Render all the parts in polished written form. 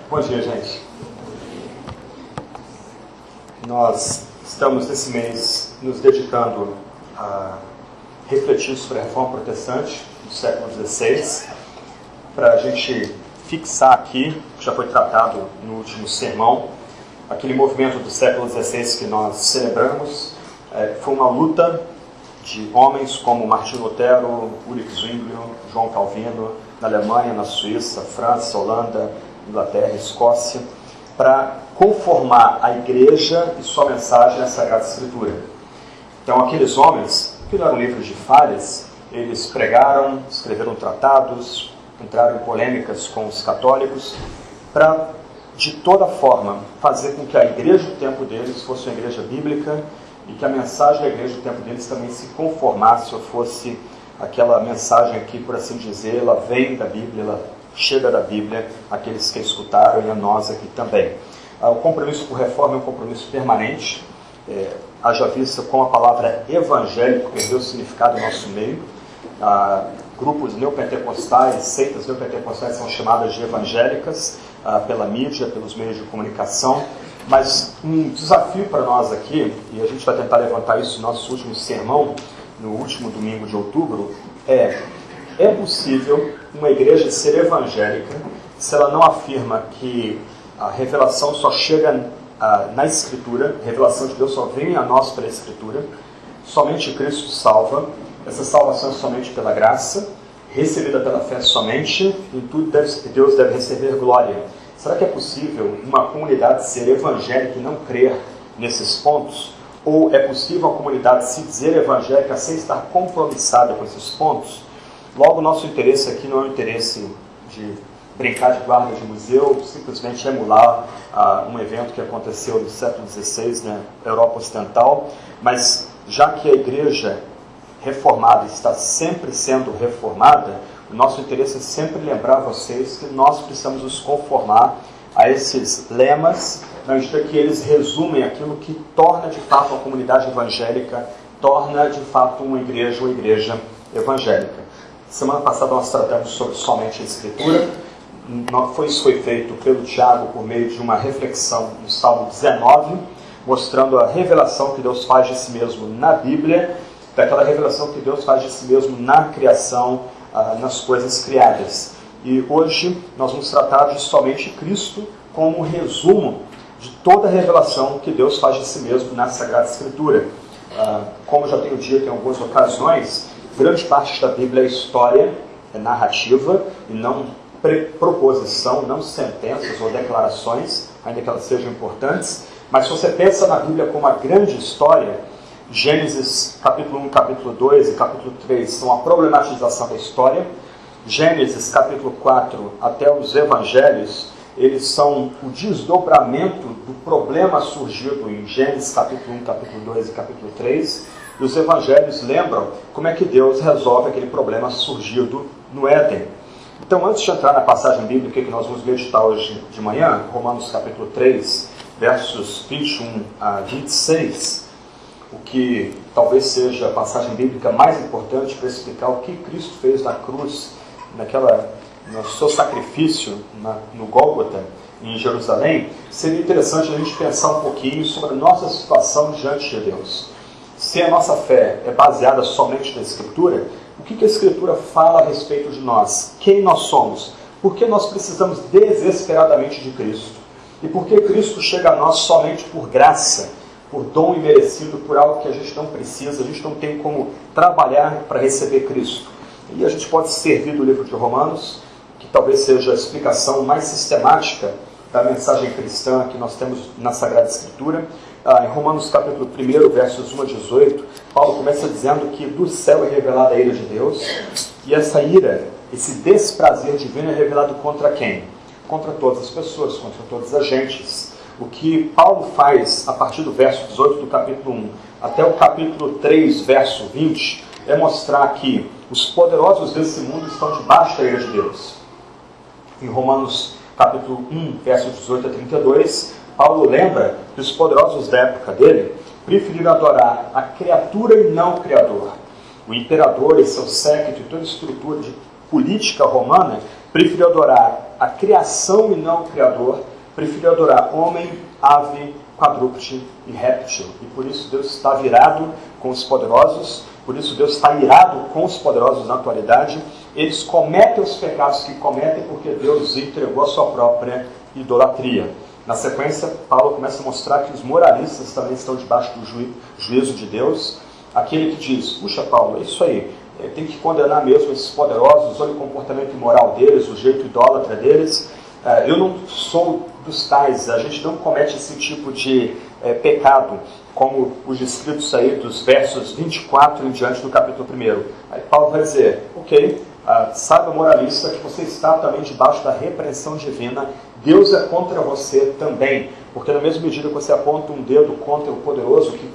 Bom dia, gente. Nós estamos nesse mês nos dedicando a refletir sobre a Reforma Protestante do século XVI, para a gente fixar aqui, que já foi tratado no último sermão, aquele movimento do século XVI que nós celebramos. Foi uma luta de homens como Martinho Lutero, Ulrich Zwingli, João Calvino, na Alemanha, na Suíça, França, Holanda, Inglaterra, Escócia, para conformar a igreja e sua mensagem à Sagrada Escritura. Então, aqueles homens, que não eram livros de falhas, eles pregaram, escreveram tratados, entraram em polêmicas com os católicos, para, de toda forma, fazer com que a igreja do tempo deles fosse uma igreja bíblica e que a mensagem da igreja do tempo deles também se conformasse ou fosse aquela mensagem que, por assim dizer, ela vem da Bíblia, ela chega da Bíblia, aqueles que escutaram e a nós aqui também. O compromisso por reforma é um compromisso permanente, haja vista com a palavra evangélico perdeu o significado no nosso meio. Grupos neopentecostais, seitas neopentecostais são chamadas de evangélicas pela mídia, pelos meios de comunicação, mas um desafio para nós aqui, e a gente vai tentar levantar isso no nosso último sermão, no último domingo de outubro, é possível uma igreja ser evangélica se ela não afirma que a revelação só chega na Escritura, a revelação de Deus só vem a nós pela Escritura, somente Cristo salva, essa salvação é somente pela graça, recebida pela fé somente, em tudo Deus deve receber glória. Será que é possível uma comunidade ser evangélica e não crer nesses pontos? Ou é possível a comunidade se dizer evangélica sem estar compromissada com esses pontos? Logo, nosso interesse aqui não é o interesse de brincar de guarda de museu, simplesmente emular um evento que aconteceu no século XVI na Europa Ocidental, mas já que a igreja reformada está sempre sendo reformada, o nosso interesse é sempre lembrar vocês que nós precisamos nos conformar a esses lemas, na medida que eles resumem aquilo que torna de fato a comunidade evangélica, torna de fato uma igreja evangélica. Semana passada nós tratamos sobre somente a Escritura. Isso foi feito pelo Tiago por meio de uma reflexão no Salmo 19, mostrando a revelação que Deus faz de si mesmo na Bíblia, daquela revelação que Deus faz de si mesmo na criação, nas coisas criadas. E hoje nós vamos tratar de somente Cristo como resumo de toda a revelação que Deus faz de si mesmo na Sagrada Escritura. Como eu já tenho dito em algumas ocasiões, grande parte da Bíblia é história, é narrativa e não proposição, não sentenças ou declarações, ainda que elas sejam importantes. Mas se você pensa na Bíblia como uma grande história, Gênesis capítulo 1, capítulo 2 e capítulo 3 são a problematização da história. Gênesis capítulo 4 até os Evangelhos, eles são o desdobramento do problema surgido em Gênesis capítulo 1, capítulo 2 e capítulo 3. E os Evangelhos lembram como é que Deus resolve aquele problema surgido no Éden. Então, antes de entrar na passagem bíblica que nós vamos meditar hoje de manhã, Romanos capítulo 3, versos 21 a 26, o que talvez seja a passagem bíblica mais importante para explicar o que Cristo fez na cruz, no seu sacrifício no Gólgota, em Jerusalém, seria interessante a gente pensar um pouquinho sobre a nossa situação diante de Deus. Se a nossa fé é baseada somente na Escritura, o que a Escritura fala a respeito de nós? Quem nós somos? Por que nós precisamos desesperadamente de Cristo? E por que Cristo chega a nós somente por graça, por dom imerecido, por algo que a gente não precisa, a gente não tem como trabalhar para receber Cristo? E a gente pode servir do livro de Romanos, que talvez seja a explicação mais sistemática da mensagem cristã que nós temos na Sagrada Escritura. Em Romanos capítulo 1, versos 1 a 18, Paulo começa dizendo que do céu é revelada a ira de Deus, e essa ira, esse desprazer divino é revelado contra quem? Contra todas as pessoas, contra todas as gentes. O que Paulo faz a partir do verso 18 do capítulo 1 até o capítulo 3, verso 20, é mostrar que os poderosos desse mundo estão debaixo da ira de Deus. Em Romanos capítulo 1, versos 18 a 32, Paulo lembra que os poderosos da época dele preferiram adorar a criatura e não o Criador. O imperador e seu séquito e toda a estrutura de política romana, preferiu adorar a criação e não o Criador, preferiu adorar homem, ave, quadrúpede e réptil. E por isso Deus está virado com os poderosos, por isso Deus está irado com os poderosos na atualidade. Eles cometem os pecados que cometem porque Deus entregou a sua própria idolatria. Na sequência, Paulo começa a mostrar que os moralistas também estão debaixo do juízo de Deus. Aquele que diz, puxa Paulo, é isso aí, tem que condenar mesmo esses poderosos, olha o comportamento imoral deles, o jeito idólatra deles. Eu não sou dos tais, a gente não comete esse tipo de pecado, como os descritos aí dos versos 24 em diante do capítulo 1. Aí Paulo vai dizer, ok, saiba moralista que você está também debaixo da repreensão divina, Deus é contra você também, porque na mesma medida que você aponta um dedo contra o poderoso, que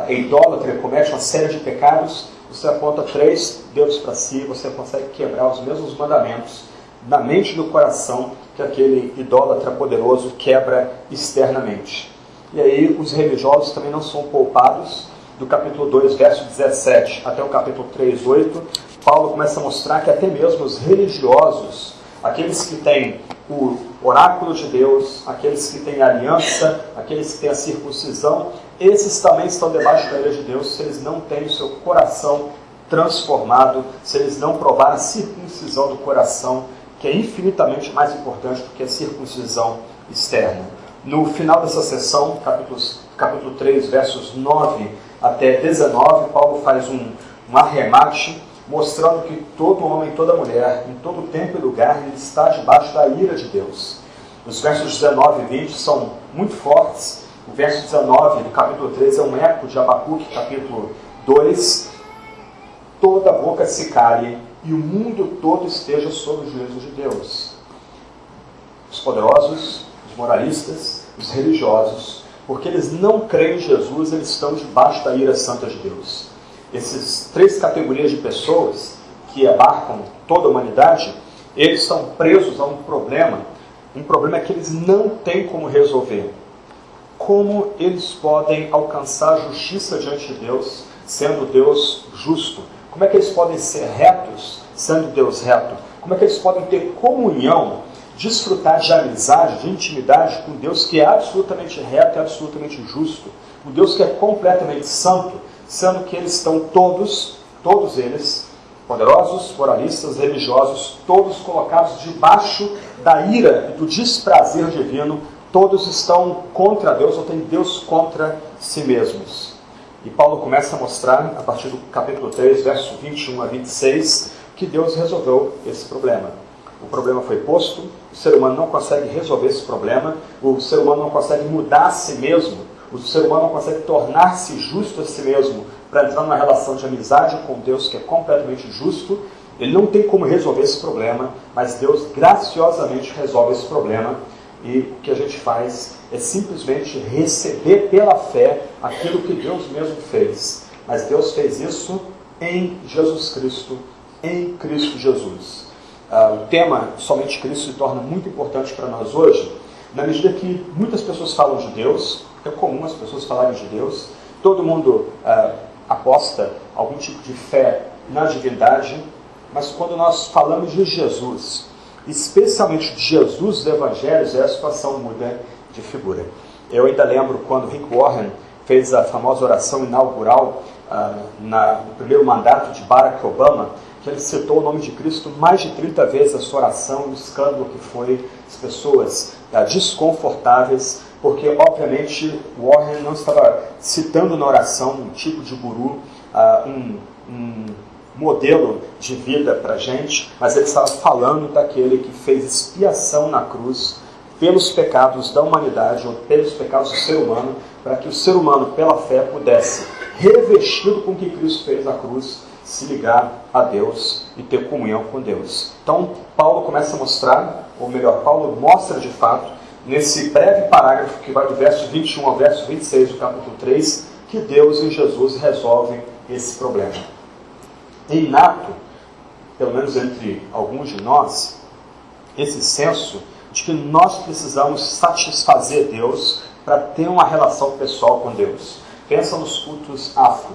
é idólatra, comete uma série de pecados, você aponta 3 dedos para si, você consegue quebrar os mesmos mandamentos na mente e no coração que aquele idólatra poderoso quebra externamente. E aí os religiosos também não são poupados. Do capítulo 2, verso 17 até o capítulo 3, 8, Paulo começa a mostrar que até mesmo os religiosos, aqueles que têm o oráculo de Deus, aqueles que têm a aliança, aqueles que têm a circuncisão, esses também estão debaixo da ira de Deus se eles não têm o seu coração transformado, se eles não provarem a circuncisão do coração, que é infinitamente mais importante do que a circuncisão externa. No final dessa sessão, capítulo 3, versos 9 até 19, Paulo faz um arremate, mostrando que todo homem, toda mulher, em todo tempo e lugar, ele está debaixo da ira de Deus. Os versos 19 e 20 são muito fortes. O verso 19 do capítulo 3 é um eco de Abacuque, capítulo 2. Toda boca se cale e o mundo todo esteja sob o juízo de Deus. Os poderosos, os moralistas, os religiosos, porque eles não creem em Jesus, eles estão debaixo da ira santa de Deus. Essas 3 categorias de pessoas que abarcam toda a humanidade, eles estão presos a um problema que eles não têm como resolver. Como eles podem alcançar justiça diante de Deus, sendo Deus justo? Como é que eles podem ser retos, sendo Deus reto? Como é que eles podem ter comunhão, desfrutar de amizade, de intimidade com Deus que é absolutamente reto e absolutamente justo? Um Deus que é completamente santo, sendo que eles estão todos eles, poderosos, moralistas, religiosos, todos colocados debaixo da ira e do desprazer divino, todos estão contra Deus, ou têm Deus contra si mesmos. E Paulo começa a mostrar, a partir do capítulo 3, verso 21 a 26, que Deus resolveu esse problema. O problema foi posto, o ser humano não consegue resolver esse problema, o ser humano não consegue mudar a si mesmo, o ser humano não consegue tornar-se justo a si mesmo para entrar numa relação de amizade com Deus que é completamente justo. Ele não tem como resolver esse problema, mas Deus graciosamente resolve esse problema. E o que a gente faz é simplesmente receber pela fé aquilo que Deus mesmo fez. Mas Deus fez isso em Jesus Cristo, em Cristo Jesus. O tema somente Cristo se torna muito importante para nós hoje, na medida que muitas pessoas falam de Deus, é comum as pessoas falarem de Deus, todo mundo aposta algum tipo de fé na divindade, mas quando nós falamos de Jesus, especialmente de Jesus dos Evangelhos, a situação muda de figura. Eu ainda lembro quando Rick Warren fez a famosa oração inaugural no primeiro mandato de Barack Obama, que ele citou o nome de Cristo mais de 30 vezes a sua oração, o escândalo que foi, as pessoas desconfortáveis, porque obviamente Warren não estava citando na oração um tipo de guru, um modelo de vida para a gente, mas ele estava falando daquele que fez expiação na cruz pelos pecados da humanidade, ou pelos pecados do ser humano, para que o ser humano, pela fé, pudesse, revestido com o que Cristo fez na cruz, se ligar a Deus e ter comunhão com Deus. Então, Paulo começa a mostrar, ou melhor, Paulo mostra de fato, nesse breve parágrafo que vai do verso 21 ao verso 26 do capítulo 3, que Deus e Jesus resolvem esse problema. É inato, pelo menos entre alguns de nós, esse senso de que nós precisamos satisfazer Deus para ter uma relação pessoal com Deus. Pensa nos cultos afro.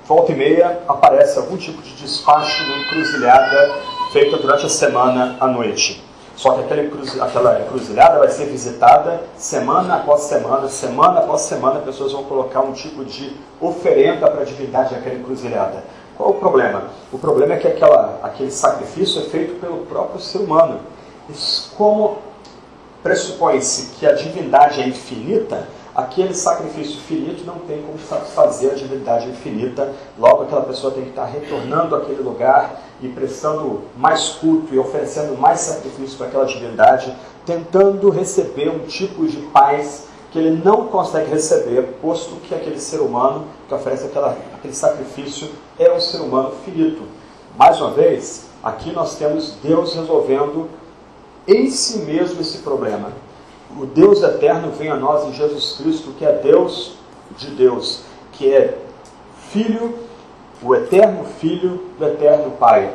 volta e meia aparece algum tipo de despacho na encruzilhada feita durante a semana à noite. Só que aquela encruzilhada vai ser visitada semana após semana, semana após semana, pessoas vão colocar um tipo de oferenda para a divindade daquela encruzilhada. Qual o problema? O problema é que aquele sacrifício é feito pelo próprio ser humano. Isso, como pressupõe-se que a divindade é infinita, aquele sacrifício finito não tem como satisfazer a divindade infinita. Logo, aquela pessoa tem que estar retornando àquele lugar e prestando mais culto e oferecendo mais sacrifício para aquela divindade, tentando receber um tipo de paz que ele não consegue receber, posto que aquele ser humano que oferece aquele sacrifício é um ser humano finito. Mais uma vez, aqui nós temos Deus resolvendo em si mesmo esse problema. O Deus eterno vem a nós em Jesus Cristo, que é Deus de Deus, que é Filho, o eterno Filho do eterno Pai.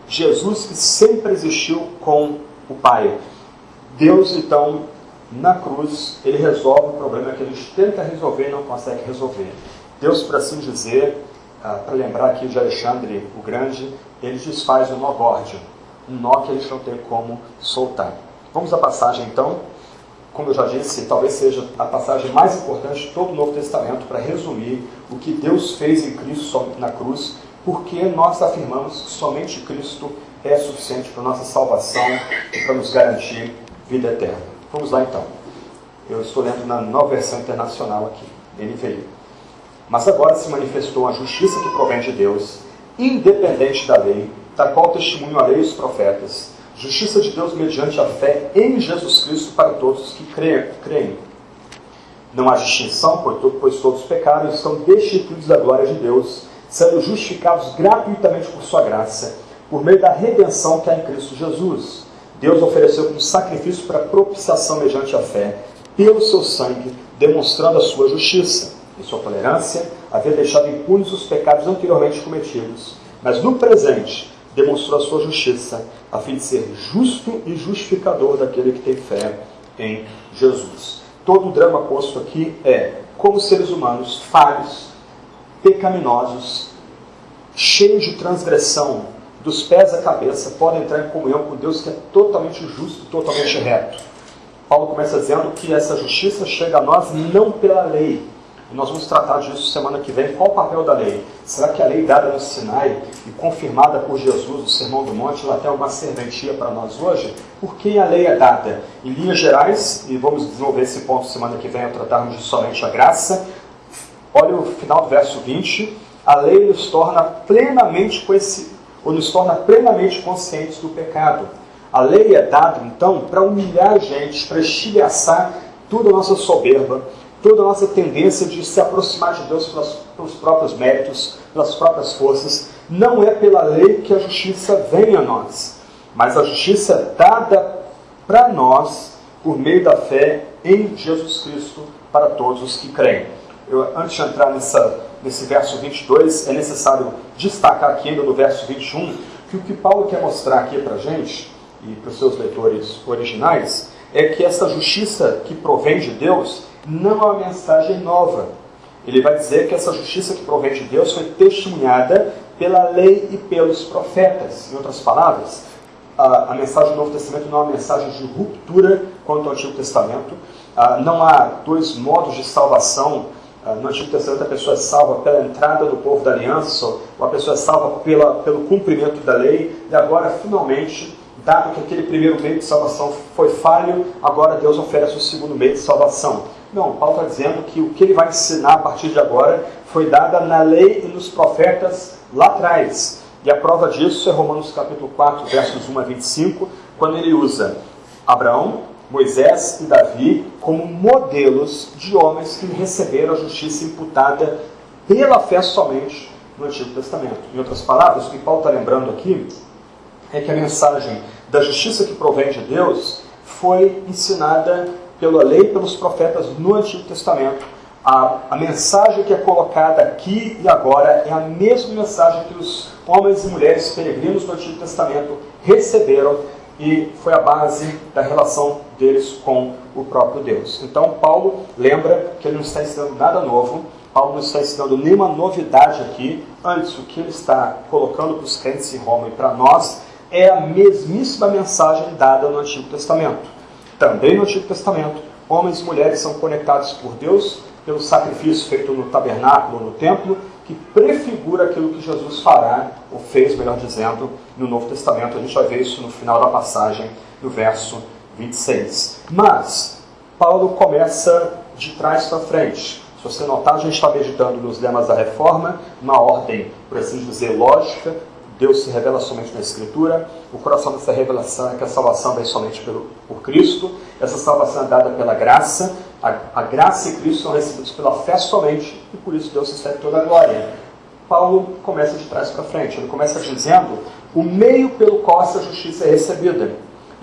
Jesus que sempre existiu com o Pai. Deus, então, na cruz, ele resolve o problema que a gente tenta resolver e não consegue resolver. Deus, por assim dizer, para lembrar aqui de Alexandre o Grande, ele desfaz o nó górdio, um nó que a gente não tem como soltar. Vamos à passagem, então. Como eu já disse, talvez seja a passagem mais importante de todo o Novo Testamento para resumir o que Deus fez em Cristo na cruz, porque nós afirmamos que somente Cristo é suficiente para a nossa salvação e para nos garantir vida eterna. Vamos lá, então. Eu estou lendo na Nova Versão Internacional aqui, NVI. Mas agora se manifestou a justiça que provém de Deus, independente da lei, da qual testemunham a lei e os profetas, justiça de Deus mediante a fé em Jesus Cristo para todos os que creem. Não há distinção, pois todos pecaram e estão destituídos da glória de Deus, sendo justificados gratuitamente por sua graça, por meio da redenção que há em Cristo Jesus. Deus ofereceu como sacrifício para propiciação mediante a fé, pelo seu sangue, demonstrando a sua justiça. Em sua tolerância, havia deixado impunes os pecados anteriormente cometidos, mas no presente demonstrou a sua justiça, a fim de ser justo e justificador daquele que tem fé em Jesus. Todo o drama posto aqui é como seres humanos falhos, pecaminosos, cheios de transgressão, dos pés à cabeça, podem entrar em comunhão com Deus que é totalmente justo e totalmente reto. Paulo começa dizendo que essa justiça chega a nós não pela lei. E nós vamos tratar disso semana que vem. Qual o papel da lei? Será que a lei dada no Sinai e confirmada por Jesus no Sermão do Monte, ela tem uma serventia para nós hoje? Por quem a lei é dada? Em linhas gerais, e vamos desenvolver esse ponto semana que vem ao tratarmos de somente a graça. Olha o final do verso 20. A lei nos torna plenamente conscientes do pecado. A lei é dada, então, para humilhar a gente, para estilhaçar toda a nossa soberba, toda a nossa tendência de se aproximar de Deus pelos próprios méritos, pelas próprias forças. Não é pela lei que a justiça vem a nós, mas a justiça é dada para nós por meio da fé em Jesus Cristo para todos os que creem. Antes de entrar nesse verso 22, é necessário destacar aqui ainda no verso 21, que o que Paulo quer mostrar aqui para a gente, e para os seus leitores originais, é que essa justiça que provém de Deus não é uma mensagem nova. Ele vai dizer que essa justiça que provém de Deus foi testemunhada pela lei e pelos profetas. Em outras palavras, a mensagem do Novo Testamento não é uma mensagem de ruptura quanto ao Antigo Testamento. Não há dois modos de salvação. No Antigo Testamento a pessoa é salva pela entrada do povo da aliança, ou a pessoa é salva pelo cumprimento da lei, e agora finalmente, dado que aquele primeiro meio de salvação foi falho, agora Deus oferece o segundo meio de salvação. Não, Paulo está dizendo que o que ele vai ensinar a partir de agora foi dada na lei e nos profetas lá atrás. E a prova disso é Romanos capítulo 4, versos 1 a 25, quando ele usa Abraão, Moisés e Davi como modelos de homens que receberam a justiça imputada pela fé somente no Antigo Testamento. Em outras palavras, o que Paulo está lembrando aqui é que a mensagem da justiça que provém de Deus foi ensinada pela lei e pelos profetas no Antigo Testamento. A mensagem que é colocada aqui e agora é a mesma mensagem que os homens e mulheres peregrinos do Antigo Testamento receberam e foi a base da relação deles com o próprio Deus. Então Paulo lembra que ele não está ensinando nada novo, Paulo não está ensinando nenhuma novidade aqui. Antes, o que ele está colocando para os crentes em Roma e para nós é a mesmíssima mensagem dada no Antigo Testamento. Também no Antigo Testamento, homens e mulheres são conectados por Deus pelo sacrifício feito no tabernáculo, no templo, que prefigura aquilo que Jesus fará, ou fez, melhor dizendo, no Novo Testamento. A gente vai ver isso no final da passagem, no verso 26. Mas Paulo começa de trás para frente. Se você notar, a gente está meditando nos lemas da Reforma, uma ordem, por assim dizer, lógica. Deus se revela somente na Escritura. O coração dessa revelação é que a salvação vem somente por Cristo. Essa salvação é dada pela graça. A graça e Cristo são recebidos pela fé somente, e por isso Deus recebe toda a glória. Paulo começa de trás para frente. Ele começa dizendo o meio pelo qual essa justiça é recebida.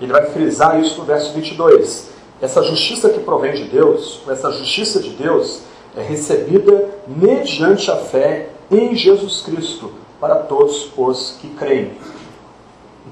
Ele vai frisar isso no verso 22. Essa justiça que provém de Deus, essa justiça de Deus, é recebida mediante a fé em Jesus Cristo, para todos os que creem.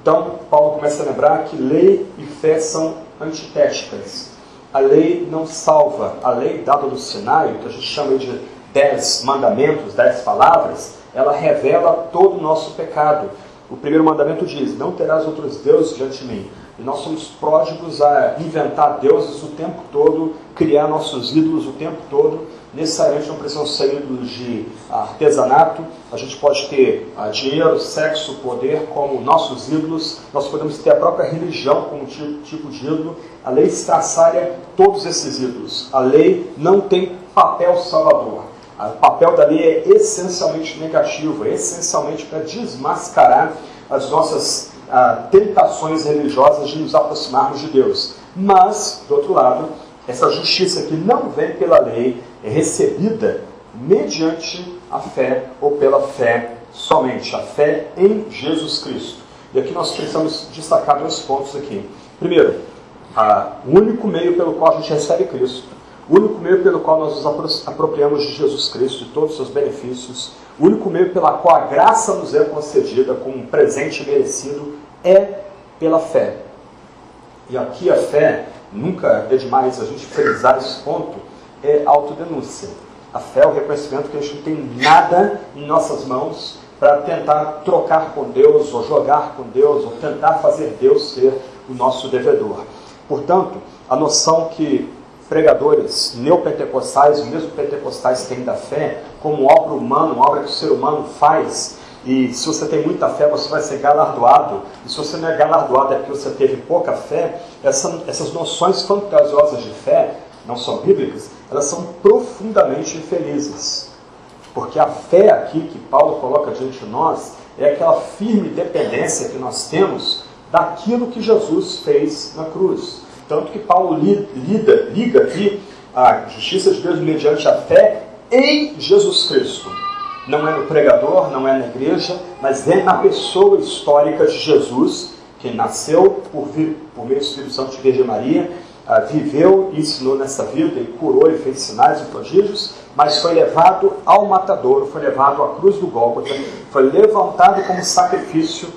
Então, Paulo começa a lembrar que lei e fé são antitéticas. A lei não salva. A lei dada no Sinai, que a gente chama de 10 mandamentos, 10 palavras, ela revela todo o nosso pecado. O primeiro mandamento diz: não terás outros deuses diante de mim. E nós somos pródigos a inventar deuses o tempo todo, criar nossos ídolos o tempo todo. Necessariamente não precisam ser ídolos de artesanato. A gente pode ter dinheiro, sexo, poder como nossos ídolos. Nós podemos ter a própria religião como tipo de ídolo. A lei estraçalha todos esses ídolos. A lei não tem papel salvador. O papel da lei é essencialmente negativo, é essencialmente para desmascarar as nossas tentações religiosas de nos aproximarmos de Deus. Mas, do outro lado, essa justiça que não vem pela lei é recebida mediante a fé, ou pela fé somente, a fé em Jesus Cristo. E aqui nós precisamos destacar dois pontos aqui. Primeiro, o único meio pelo qual a gente recebe Cristo, o único meio pelo qual nós nos apropriamos de Jesus Cristo e todos os seus benefícios, o único meio pela qual a graça nos é concedida como um presente merecido é pela fé. E aqui a fé, nunca é demais a gente frisar esse ponto, é autodenúncia. A fé é o reconhecimento que a gente não tem nada em nossas mãos para tentar trocar com Deus, ou jogar com Deus, ou tentar fazer Deus ser o nosso devedor. Portanto, a noção que pregadores neopentecostais, mesmo pentecostais, têm da fé como obra humana, uma obra que o ser humano faz, e se você tem muita fé, você vai ser galardoado, e se você não é galardoado é porque você teve pouca fé. Essas noções fantasiosas de fé, não são bíblicas, elas são profundamente infelizes. Porque a fé aqui que Paulo coloca diante de nós é aquela firme dependência que nós temos daquilo que Jesus fez na cruz. Tanto que Paulo liga aqui a justiça de Deus mediante a fé em Jesus Cristo. Não é no pregador, não é na igreja, mas é na pessoa histórica de Jesus, que nasceu por meio do Espírito Santo de Virgem Maria, viveu e ensinou nessa vida, e curou e fez sinais e prodígios, mas foi levado ao matadouro, foi levado à cruz do Gólgota, foi levantado como sacrifício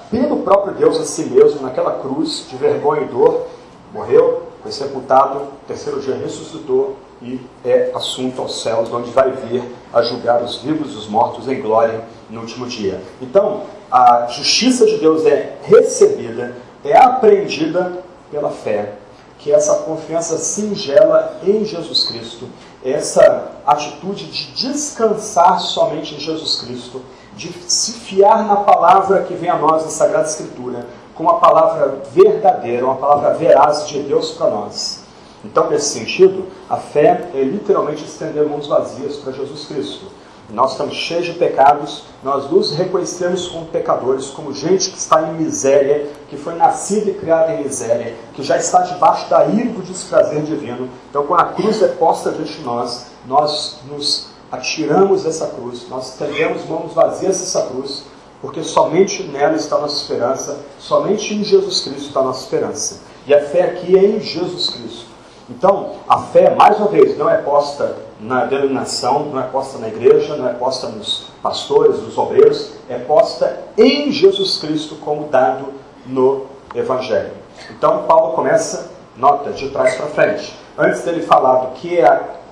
pelo próprio Deus a si mesmo, naquela cruz de vergonha e dor, morreu, foi sepultado, no terceiro dia ressuscitou e é assunto aos céus, onde vai vir a julgar os vivos e os mortos em glória no último dia. Então, a justiça de Deus é recebida, é apreendida pela fé, que é essa confiança singela em Jesus Cristo, essa atitude de descansar somente em Jesus Cristo, de se fiar na palavra que vem a nós na Sagrada Escritura, como uma palavra verdadeira, uma palavra veraz de Deus para nós. Então, nesse sentido, a fé é literalmente estender mãos vazias para Jesus Cristo. Nós estamos cheios de pecados, nós nos reconhecemos como pecadores, como gente que está em miséria, que foi nascida e criada em miséria, que já está debaixo da ira do desprazer divino. Então, quando a cruz é posta diante de nós, nós nos atiramos dessa cruz, nós estendemos mãos vazias dessa cruz, porque somente nela está a nossa esperança, somente em Jesus Cristo está a nossa esperança. E a fé aqui é em Jesus Cristo. Então, a fé, mais uma vez, não é posta na denominação, não é posta na igreja, não é posta nos pastores, nos obreiros, é posta em Jesus Cristo como dado no evangelho. Então, Paulo começa, nota, de trás para frente. Antes dele falar do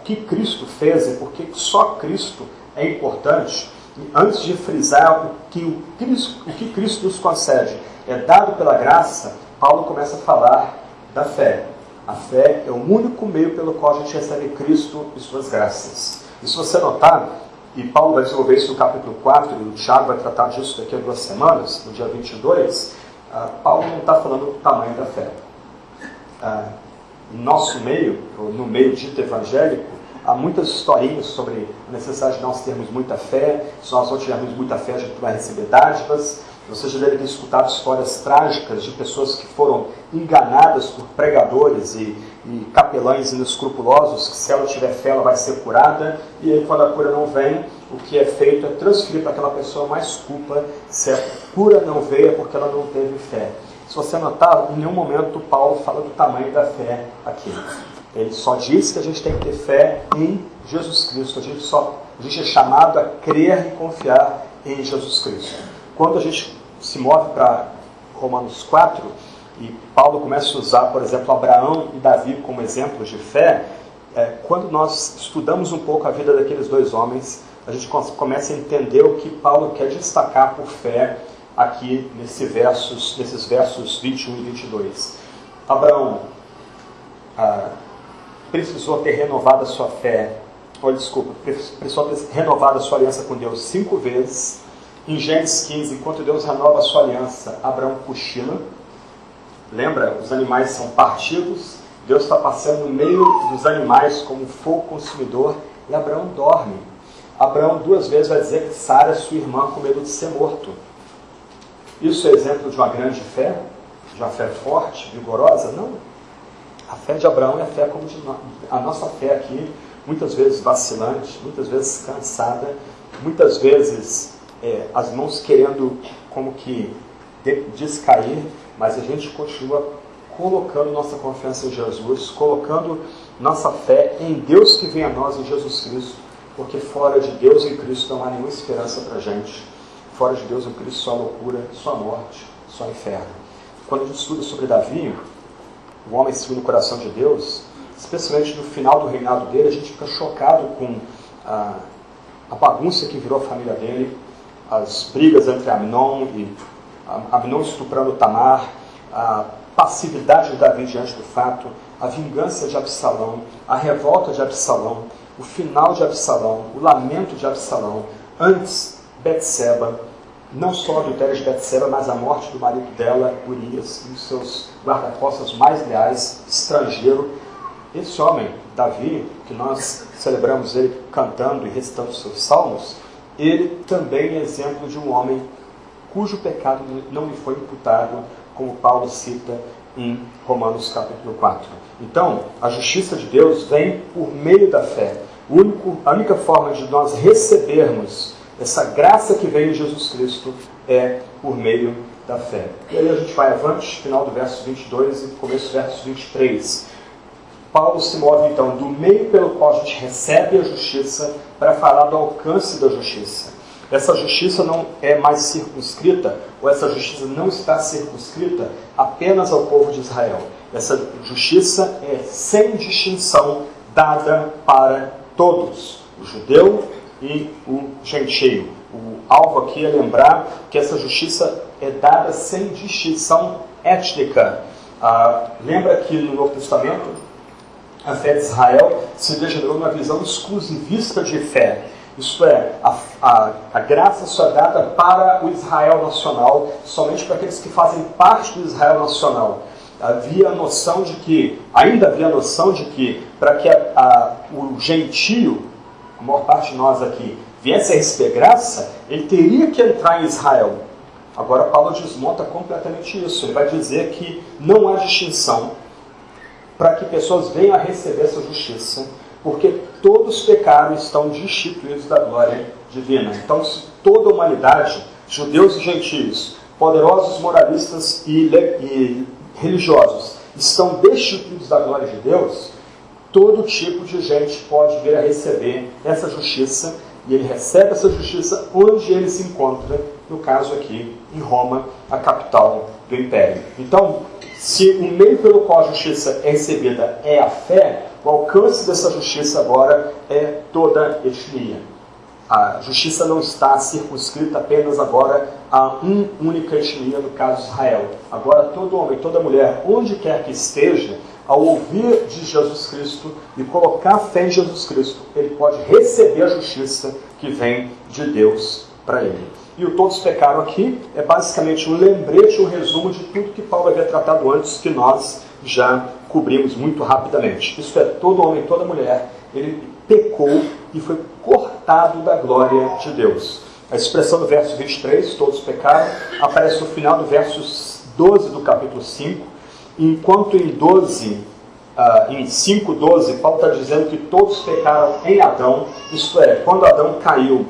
que Cristo fez e por que só Cristo é importante, antes de frisar o que Cristo nos concede é dado pela graça, Paulo começa a falar da fé. A fé é o único meio pelo qual a gente recebe Cristo e suas graças. E se você notar, e Paulo vai desenvolver isso no capítulo 4, e o Tiago vai tratar disso daqui a 2 semanas, no dia 22, Paulo não está falando do tamanho da fé. No nosso meio, no meio dito evangélico, há muitas historinhas sobre a necessidade de nós termos muita fé. Se nós não tivermos muita fé, a gente vai receber dádivas. Você já deve ter escutado histórias trágicas de pessoas que foram enganadas por pregadores e capelães inescrupulosos, que se ela tiver fé, ela vai ser curada. E aí, quando a cura não vem, o que é feito é transferir para aquela pessoa mais culpa. Se a cura não veio, é porque ela não teve fé. Se você notar, em nenhum momento Paulo fala do tamanho da fé aqui. Ele só diz que a gente tem que ter fé em Jesus Cristo. A gente é chamado a crer e confiar em Jesus Cristo. Quando a gente se move para Romanos 4, e Paulo começa a usar, por exemplo, Abraão e Davi como exemplos de fé, quando nós estudamos um pouco a vida daqueles dois homens, a gente começa a entender o que Paulo quer destacar por fé aqui nesses versos 21 e 22. Abraão precisou ter renovado a sua fé, precisou ter renovado a sua aliança com Deus 5 vezes. Em Gênesis 15, enquanto Deus renova a sua aliança, Abraão cochila. Lembra? Os animais são partidos, Deus está passando no meio dos animais como um fogo consumidor, e Abraão dorme. Abraão 2 vezes vai dizer que Sara, sua irmã, com medo de ser morto. Isso é exemplo de uma grande fé? De uma fé forte, vigorosa? Não. A fé de Abraão é a fé como a nossa fé aqui, muitas vezes vacilante, muitas vezes cansada, muitas vezes as mãos querendo como que descair, mas a gente continua colocando nossa confiança em Jesus, colocando nossa fé em Deus que vem a nós, em Jesus Cristo, porque fora de Deus em Cristo não há nenhuma esperança para a gente. Fora de Deus em Cristo só loucura, só morte, só inferno. Quando a gente estuda sobre Davi, o homem segundo o coração de Deus, especialmente no final do reinado dele, a gente fica chocado com a bagunça que virou a família dele, as brigas entre Amnon e Amnon estuprando Tamar, a passividade de Davi diante do fato, a vingança de Absalão, a revolta de Absalão, o final de Absalão, o lamento de Absalão, antes Betseba, não só o adultério de Betseba, mas a morte do marido dela, Urias, e os seus guarda-costas mais leais, estrangeiro. Esse homem, Davi, que nós celebramos ele cantando e recitando seus salmos, ele também é exemplo de um homem cujo pecado não lhe foi imputado, como Paulo cita em Romanos capítulo 4. Então, a justiça de Deus vem por meio da fé. A única forma de nós recebermos essa graça que veio em Jesus Cristo é por meio da fé. E aí a gente vai avante, final do verso 22 e começo do verso 23. Paulo se move então do meio pelo qual a gente recebe a justiça para falar do alcance da justiça. Essa justiça não é mais circunscrita, ou essa justiça não está circunscrita apenas ao povo de Israel. Essa justiça é sem distinção dada para todos, o judeu e o gentio. O alvo aqui é lembrar que essa justiça é dada sem distinção étnica. Lembra que no Novo Testamento a fé de Israel se degenerou numa visão exclusivista de fé. Isto é, a graça só é dada para o Israel nacional, somente para aqueles que fazem parte do Israel nacional. Ainda havia a noção de que para que o gentio, a maior parte de nós aqui, viesse a receber graça, ele teria que entrar em Israel. Agora Paulo desmonta completamente isso. Ele vai dizer que não há distinção para que pessoas venham a receber essa justiça, porque todos pecaram e estão destituídos da glória divina. Então, se toda a humanidade, judeus e gentios, poderosos, moralistas e religiosos, estão destituídos da glória de Deus, todo tipo de gente pode vir a receber essa justiça, e ele recebe essa justiça onde ele se encontra, no caso aqui, em Roma, a capital do império. Então, se o meio pelo qual a justiça é recebida é a fé, o alcance dessa justiça agora é toda a etnia. A justiça não está circunscrita apenas agora a uma única etnia, no caso Israel. Agora todo homem, toda mulher, onde quer que esteja, ao ouvir de Jesus Cristo e colocar fé em Jesus Cristo, ele pode receber a justiça que vem de Deus para ele. E o todos pecaram aqui é basicamente um lembrete, um resumo de tudo que Paulo havia tratado antes, que nós já cobrimos muito rapidamente. Isso é, todo homem, toda mulher, ele pecou e foi cortado da glória de Deus. A expressão do verso 23, todos pecaram, aparece no final do verso 12 do capítulo 5, enquanto em 5:12, Paulo está dizendo que todos pecaram em Adão, isto é, quando Adão caiu,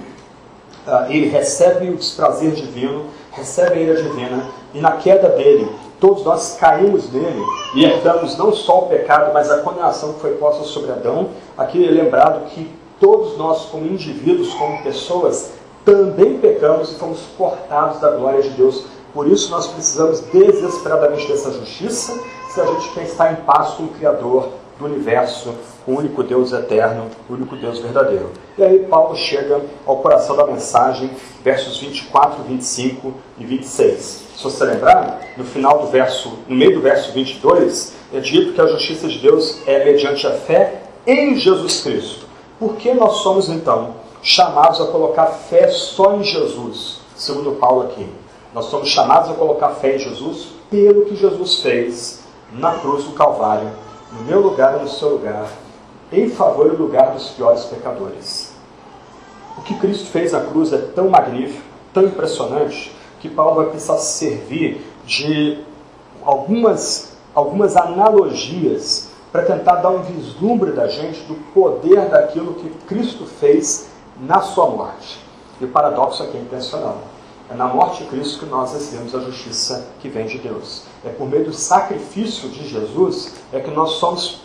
ele recebe o desprazer divino, recebe a ira divina, e na queda dele, todos nós caímos nele e herdamos não só o pecado, mas a condenação que foi posta sobre Adão. Aqui é lembrado que todos nós, como indivíduos, como pessoas, também pecamos e fomos cortados da glória de Deus. Por isso nós precisamos desesperadamente dessa justiça, se a gente quer estar em paz com o Criador do universo, com o único Deus eterno, o único Deus verdadeiro. E aí Paulo chega ao coração da mensagem, versos 24, 25 e 26. Se você lembrar, no meio do verso 22, é dito que a justiça de Deus é mediante a fé em Jesus Cristo. Por que nós somos, então, chamados a colocar fé só em Jesus? Segundo Paulo aqui, nós somos chamados a colocar fé em Jesus pelo que Jesus fez na cruz do Calvário, no meu lugar e no seu lugar, em favor do lugar dos piores pecadores. O que Cristo fez na cruz é tão magnífico, tão impressionante, que Paulo vai precisar se servir de algumas analogias para tentar dar um vislumbre da gente do poder daquilo que Cristo fez na sua morte. E o paradoxo aqui é intencional. É na morte de Cristo que nós recebemos a justiça que vem de Deus. É por meio do sacrifício de Jesus é que nós somos,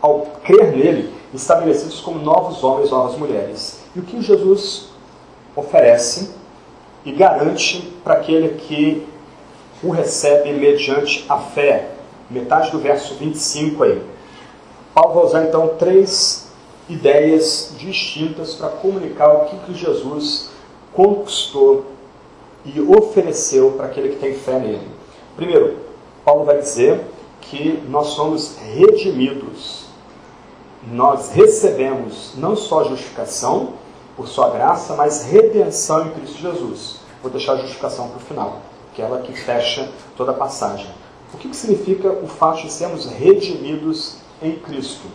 ao crer nele, estabelecidos como novos homens, novas mulheres. E o que Jesus oferece e garante para aquele que o recebe mediante a fé. Metade do verso 25 aí. Paulo vai usar então 3 ideias distintas para comunicar o que Jesus conquistou e ofereceu para aquele que tem fé nele. Primeiro, Paulo vai dizer que nós somos redimidos. Nós recebemos não só justificação por sua graça, mas redenção em Cristo Jesus. Vou deixar a justificação para o final, aquela que fecha toda a passagem. O que significa o fato de sermos redimidos em Cristo?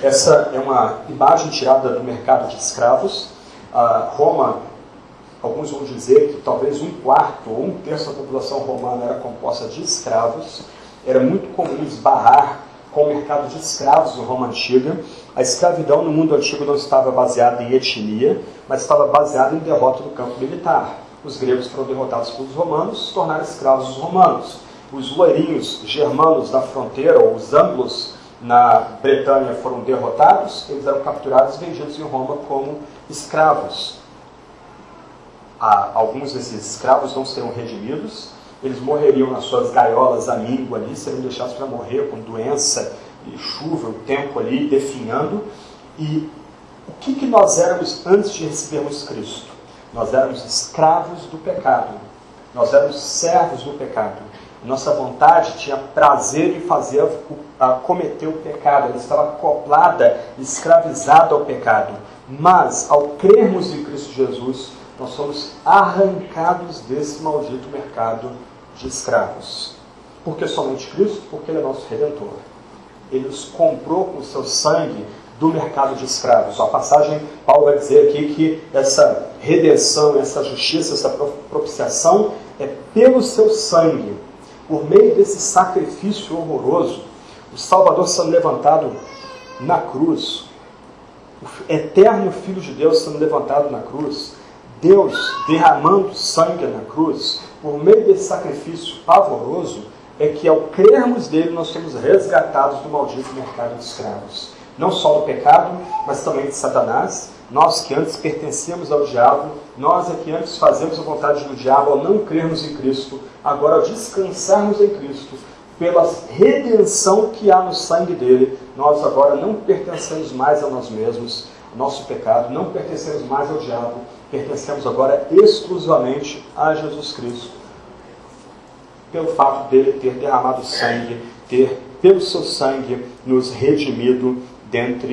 Essa é uma imagem tirada do mercado de escravos. Roma, alguns vão dizer que talvez 1/4 ou 1/3 da população romana era composta de escravos. Era muito comum esbarrar com o mercado de escravos em Roma Antiga. A escravidão no mundo antigo não estava baseada em etnia, mas estava baseada em derrota no campo militar. Os gregos foram derrotados pelos romanos, se tornaram escravos dos romanos. Os loirinhos germanos da fronteira, ou os anglos na Bretanha, foram derrotados, eles eram capturados e vendidos em Roma como escravos. Alguns desses escravos não seriam redimidos, eles morreriam nas suas gaiolas à míngua ali, seriam deixados para morrer com doença e chuva, o tempo ali definhando. E o que nós éramos antes de recebermos Cristo? Nós éramos escravos do pecado, nós éramos servos do pecado. Nossa vontade tinha prazer em cometer o pecado, ela estava acoplada, escravizada ao pecado. Mas, ao crermos em Cristo Jesus, nós somos arrancados desse maldito mercado de escravos. Por que somente Cristo? Porque Ele é nosso Redentor. Ele nos comprou com o seu sangue do mercado de escravos. A passagem, Paulo vai dizer aqui que essa redenção, essa justiça, essa propiciação é pelo seu sangue. Por meio desse sacrifício horroroso, o Salvador sendo levantado na cruz, o eterno Filho de Deus sendo levantado na cruz, Deus derramando sangue na cruz, por meio desse sacrifício pavoroso, é que ao crermos dele nós somos resgatados do maldito mercado de escravos. não só do pecado, mas também de Satanás. Nós que antes pertencíamos ao diabo, nós é que antes fazemos a vontade do diabo ao não crermos em Cristo, agora ao descansarmos em Cristo, pela redenção que há no sangue dele, nós agora não pertencemos mais a nós mesmos, ao nosso pecado, não pertencemos mais ao diabo, pertencemos agora exclusivamente a Jesus Cristo, pelo fato dele ter derramado sangue, ter, pelo seu sangue, nos redimido dentro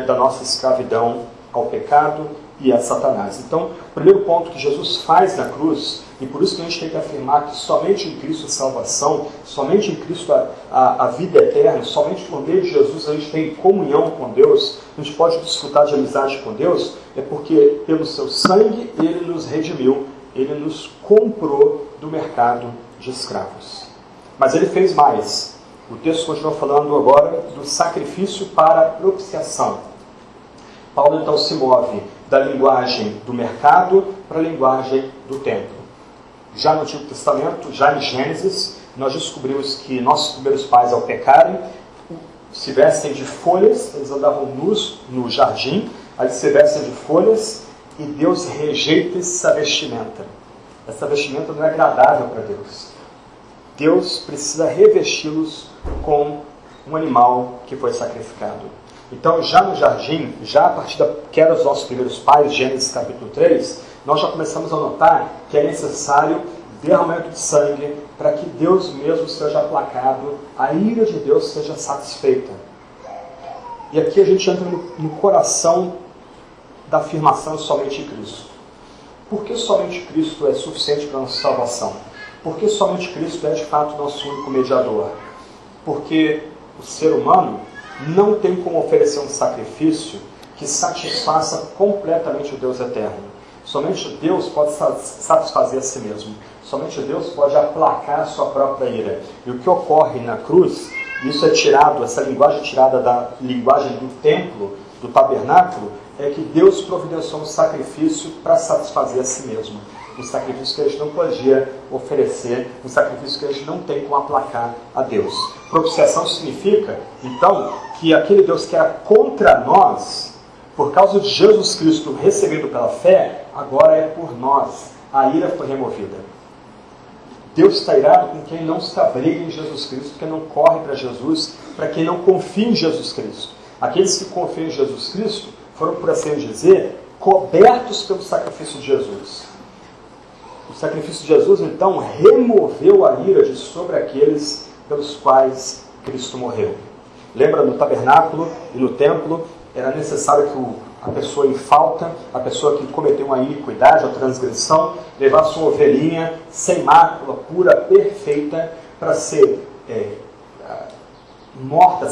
da nossa escravidão ao pecado e a Satanás. Então, o primeiro ponto que Jesus faz na cruz, e por isso que a gente tem que afirmar que somente em Cristo a salvação, somente em Cristo a vida eterna, somente por meio de Jesus a gente tem comunhão com Deus, a gente pode desfrutar de amizade com Deus, é porque pelo seu sangue Ele nos redimiu, Ele nos comprou do mercado de escravos. Mas Ele fez mais. O texto continua falando agora do sacrifício para propiciação. Paulo então se move da linguagem do mercado para a linguagem do templo. Já no Antigo Testamento, já em Gênesis, nós descobrimos que nossos primeiros pais, ao pecarem, se vestem de folhas, eles andavam nus no jardim, aí se vestem de folhas, e Deus rejeita essa vestimenta. Essa vestimenta não é agradável para Deus. Deus precisa revesti-los com um animal que foi sacrificado. Então, já no jardim, já a partir que eram os nossos primeiros pais, Gênesis capítulo 3, nós já começamos a notar que é necessário derramamento de sangue para que Deus mesmo seja aplacado, a ira de Deus seja satisfeita. E aqui a gente entra no coração da afirmação somente em Cristo. Por que somente Cristo é suficiente para a nossa salvação? Por que somente Cristo é de fato nosso único mediador? Porque o ser humano não tem como oferecer um sacrifício que satisfaça completamente o Deus eterno. Somente Deus pode satisfazer a si mesmo. Somente Deus pode aplacar a sua própria ira. E o que ocorre na cruz, isso é tirado, essa linguagem tirada da linguagem do templo, do tabernáculo, é que Deus providenciou um sacrifício para satisfazer a si mesmo. Um sacrifício que a gente não podia oferecer, um sacrifício que a gente não tem como aplacar a Deus. Propiciação significa, então, que aquele Deus que era contra nós, por causa de Jesus Cristo recebido pela fé, agora é por nós. A ira foi removida. Deus está irado com quem não se abriga em Jesus Cristo, quem não corre para Jesus, para quem não confia em Jesus Cristo. Aqueles que confiam em Jesus Cristo foram, por assim dizer, cobertos pelo sacrifício de Jesus. O sacrifício de Jesus, então, removeu a ira de sobre aqueles pelos quais Cristo morreu. Lembra, no tabernáculo e no templo, era necessário que a pessoa em falta, a pessoa que cometeu uma iniquidade, uma transgressão, levasse uma ovelhinha sem mácula, pura, perfeita, para ser morta,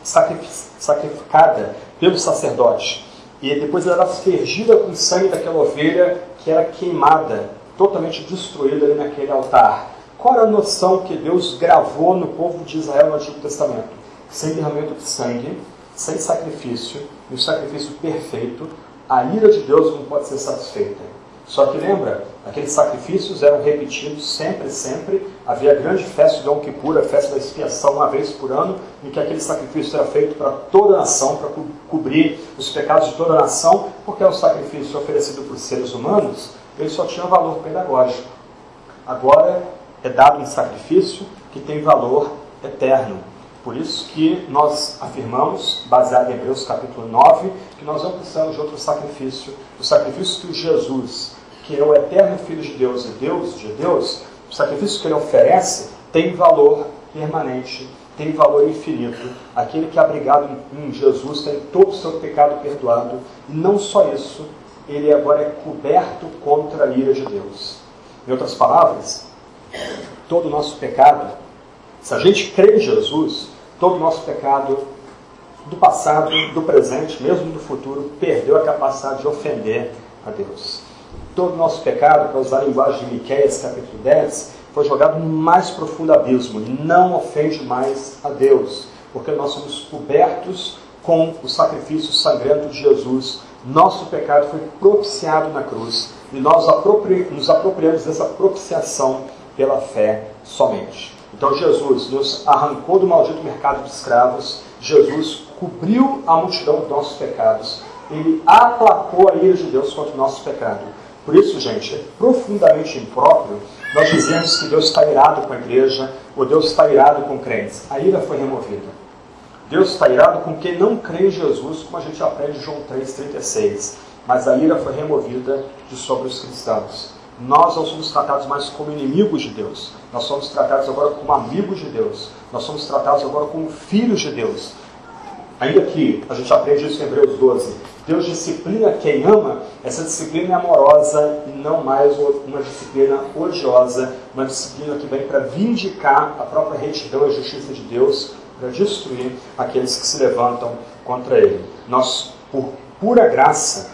sacrificada pelo sacerdote. E depois ela era aspergida com o sangue daquela ovelha que era queimada, totalmente destruída ali naquele altar. Qual era a noção que Deus gravou no povo de Israel no Antigo Testamento? Sem derramamento de sangue, sem sacrifício, e o sacrifício perfeito, a ira de Deus não pode ser satisfeita. Só que lembra, aqueles sacrifícios eram repetidos sempre. Havia a grande festa de Yom Kippur, a festa da expiação, uma vez por ano, em que aquele sacrifício era feito para toda a nação, para cobrir os pecados de toda a nação, porque é um sacrifício oferecido por seres humanos, ele só tinha valor pedagógico. Agora é dado um sacrifício que tem valor eterno. Por isso que nós afirmamos, baseado em Hebreus capítulo 9, que nós não precisamos de outro sacrifício. O sacrifício que Jesus, que é o eterno Filho de Deus e Deus de Deus, o sacrifício que ele oferece tem valor permanente, tem valor infinito. Aquele que é abrigado em Jesus tem todo o seu pecado perdoado. E não só isso, ele agora é coberto contra a ira de Deus. Em outras palavras, todo o nosso pecado, se a gente crê em Jesus, todo o nosso pecado do passado, do presente, mesmo do futuro, perdeu a capacidade de ofender a Deus. Todo o nosso pecado, para usar a linguagem de Miqueias, capítulo 10, foi jogado no mais profundo abismo e não ofende mais a Deus, porque nós somos cobertos com o sacrifício sangrento de Jesus. Nosso pecado foi propiciado na cruz e nós nos apropriamos dessa propiciação pela fé somente. Então Jesus nos arrancou do maldito mercado de escravos Jesus cobriu a multidão dos nossos pecados. Ele aplacou a ira de Deus contra o nosso pecado. Por isso, gente, é profundamente impróprio nós dizemos que Deus está irado com a igreja, ou Deus está irado com crentes. A ira foi removida. Deus está irado com quem não crê em Jesus, como a gente aprende em João 3,36. Mas a ira foi removida de sobre os cristãos. Nós não somos tratados mais como inimigos de Deus. Nós somos tratados agora como amigos de Deus. Nós somos tratados agora como filhos de Deus. Ainda que a gente aprende isso em Hebreus 12. Deus disciplina quem ama, essa disciplina é amorosa e não mais uma disciplina odiosa, uma disciplina que vem para vindicar a própria retidão e a justiça de Deus, para destruir aqueles que se levantam contra Ele. Nós, por pura graça,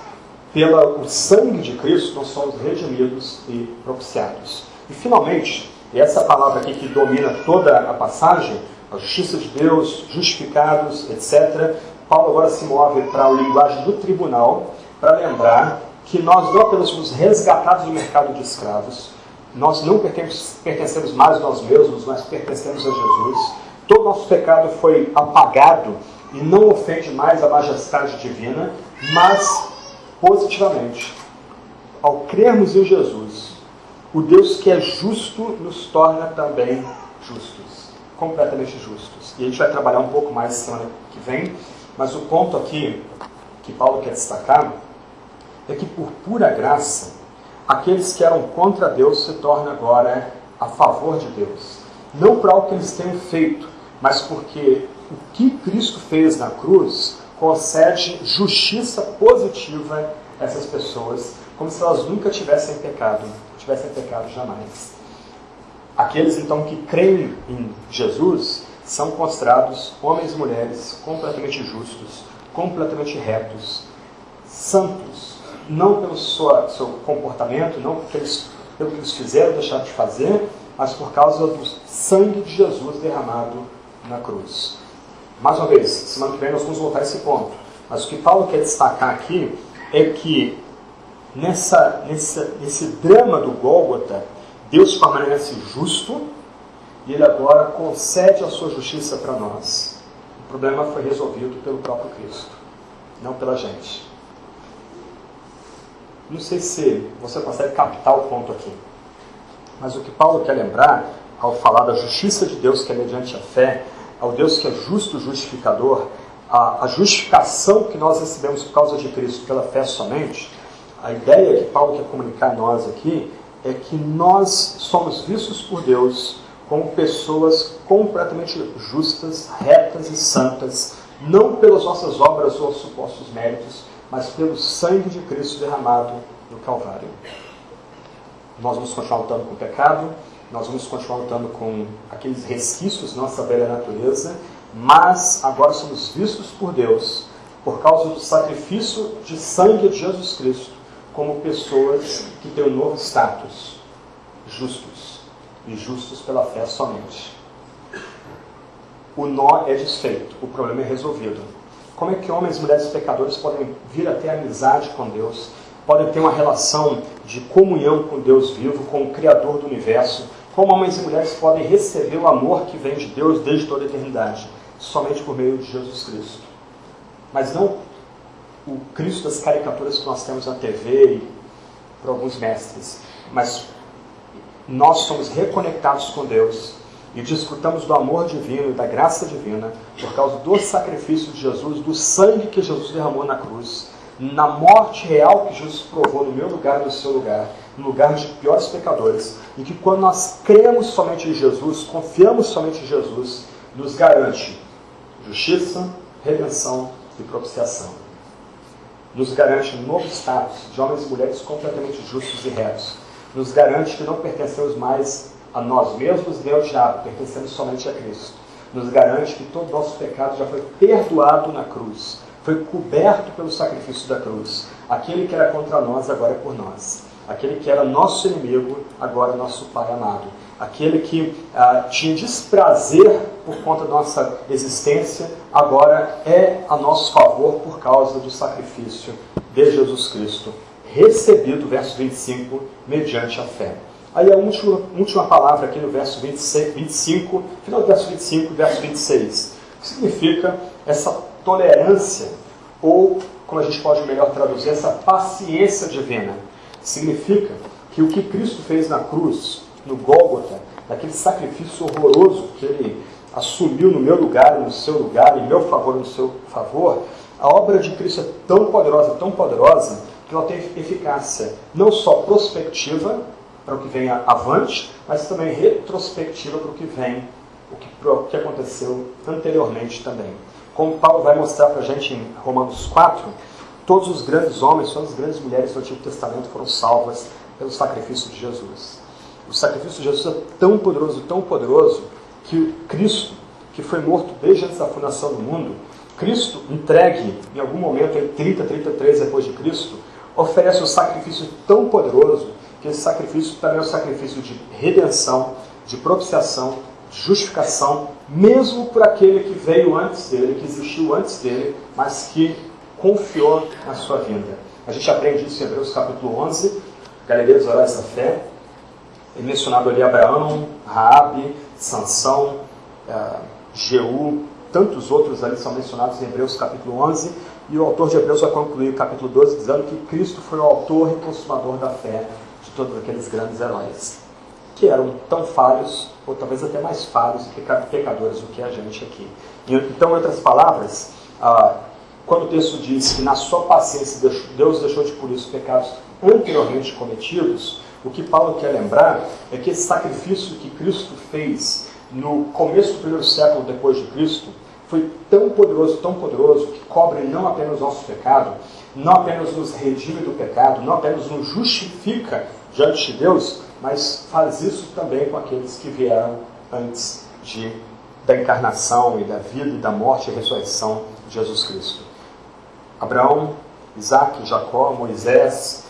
pelo sangue de Cristo, nós somos redimidos e propiciados. E finalmente, e essa palavra aqui que domina toda a passagem, a justiça de Deus, justificados, etc., Paulo agora se move para a linguagem do tribunal, para lembrar que nós não apenas fomos resgatados do mercado de escravos, nós não pertencemos mais a nós mesmos, mas pertencemos a Jesus. Todo nosso pecado foi apagado e não ofende mais a majestade divina, mas positivamente, ao crermos em Jesus, o Deus que é justo nos torna também justos, completamente justos. E a gente vai trabalhar um pouco mais semana que vem, mas o ponto aqui que Paulo quer destacar é que por pura graça, aqueles que eram contra Deus se tornam agora a favor de Deus. Não por algo que eles tenham feito, mas porque o que Cristo fez na cruz concede justiça positiva a essas pessoas, como se elas nunca tivessem pecado jamais. Aqueles então que creem em Jesus são considerados homens e mulheres completamente justos, completamente retos, santos, não pelo seu comportamento, não pelo que eles fizeram ou deixaram de fazer, mas por causa do sangue de Jesus derramado na cruz. Mais uma vez, semana que vem nós vamos voltar a esse ponto. Mas o que Paulo quer destacar aqui é que nesse drama do Gólgota, Deus permanece justo e Ele agora concede a sua justiça para nós. O problema foi resolvido pelo próprio Cristo, não pela gente. Não sei se você consegue captar o ponto aqui, mas o que Paulo quer lembrar, ao falar da justiça de Deus que é mediante a fé, ao Deus que é justo justificador, a justificação que nós recebemos por causa de Cristo pela fé somente, a ideia que Paulo quer comunicar a nós aqui é que nós somos vistos por Deus como pessoas completamente justas, retas e santas, não pelas nossas obras ou supostos méritos, mas pelo sangue de Cristo derramado no Calvário. Nós vamos continuar lutando com o pecado, nós vamos continuar lutando com aqueles resquícios da nossa velha natureza, mas agora somos vistos por Deus, por causa do sacrifício de sangue de Jesus Cristo, como pessoas que têm um novo status, justos, e justos pela fé somente. O nó é desfeito, o problema é resolvido. Como é que homens e mulheres pecadores podem vir a ter amizade com Deus, podem ter uma relação de comunhão com Deus vivo, com o Criador do Universo? Como homens e mulheres podem receber o amor que vem de Deus desde toda a eternidade? Somente por meio de Jesus Cristo. Mas não o Cristo das caricaturas que nós temos na TV e por alguns mestres, mas nós somos reconectados com Deus e desfrutamos do amor divino e da graça divina por causa do sacrifício de Jesus, do sangue que Jesus derramou na cruz, na morte real que Jesus provou no meu lugar e no seu lugar, no lugar de piores pecadores, e que quando nós cremos somente em Jesus, confiamos somente em Jesus, nos garante justiça, redenção e propiciação. Nos garante um novo status de homens e mulheres completamente justos e retos. Nos garante que não pertencemos mais a nós mesmos nem ao diabo, pertencemos somente a Cristo. Nos garante que todo nosso pecado já foi perdoado na cruz, foi coberto pelo sacrifício da cruz. Aquele que era contra nós, agora é por nós. Aquele que era nosso inimigo, agora é nosso Pai amado. Aquele que tinha desprazer por conta da nossa existência, agora é a nosso favor por causa do sacrifício de Jesus Cristo, recebido, verso 25, mediante a fé. Aí a última palavra aqui no verso 25, final do verso 25, verso 26. O que significa essa tolerância, ou, como a gente pode melhor traduzir, essa paciência divina? Significa que o que Cristo fez na cruz, no Gólgota, daquele sacrifício horroroso que Ele assumiu no meu lugar e no seu lugar, em meu favor e no seu favor, a obra de Cristo é tão poderosa, que ela tem eficácia não só prospectiva, para o que vem avante, mas também retrospectiva para o que vem, para o que aconteceu anteriormente também. Como Paulo vai mostrar para a gente em Romanos 4, todos os grandes homens, todas as grandes mulheres do Antigo Testamento foram salvas pelo sacrifício de Jesus. O sacrifício de Jesus é tão poderoso, que Cristo, que foi morto desde antes da fundação do mundo, Cristo, entregue em algum momento, em 33 depois de Cristo, oferece um sacrifício tão poderoso, que esse sacrifício também é um sacrifício de redenção, de propiciação, de justificação, mesmo por aquele que veio antes dele, que existiu antes dele, mas que confiou na sua vinda. A gente aprende isso em Hebreus capítulo 11, Galileus Heróis da Fé. É mencionado ali Abraão, Raabe, Sansão, Jeú, tantos outros ali são mencionados em Hebreus capítulo 11, e o autor de Hebreus vai concluir o capítulo 12 dizendo que Cristo foi o autor e consumador da fé de todos aqueles grandes heróis, que eram tão falhos, ou talvez até mais falhos e pecadores do que a gente aqui. Então, em outras palavras, quando o texto diz que na sua paciência Deus deixou de punir os pecados anteriormente cometidos, o que Paulo quer lembrar é que esse sacrifício que Cristo fez no começo do primeiro século depois de Cristo foi tão poderoso, que cobre não apenas o nosso pecado, não apenas nos redime do pecado, não apenas nos justifica diante de Deus, mas faz isso também com aqueles que vieram antes da encarnação e da vida e da morte e ressurreição de Jesus Cristo. Abraão, Isaac, Jacó, Moisés,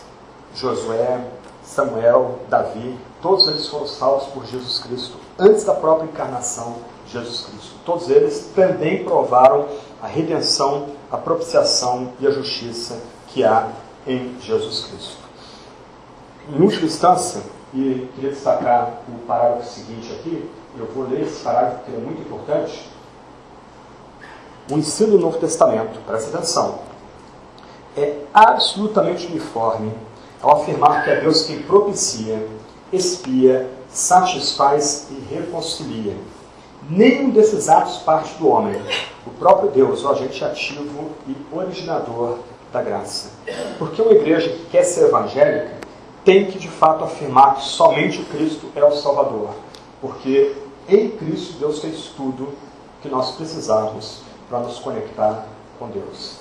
Josué, Samuel, Davi, todos eles foram salvos por Jesus Cristo antes da própria encarnação de Jesus Cristo. Todos eles também provaram a redenção, a propiciação e a justiça que há em Jesus Cristo. Em última instância, e queria destacar o parágrafo seguinte aqui, eu vou ler esse parágrafo que é muito importante. O ensino do Novo Testamento, presta atenção, é absolutamente uniforme ao afirmar que é Deus quem propicia, expia, satisfaz e reconcilia. Nenhum desses atos parte do homem. O próprio Deus, o agente ativo e originador da graça. Porque uma igreja que quer ser evangélica tem que, de fato, afirmar que somente Cristo é o Salvador. Porque em Cristo Deus fez tudo que nós precisamos para nos conectar com Deus.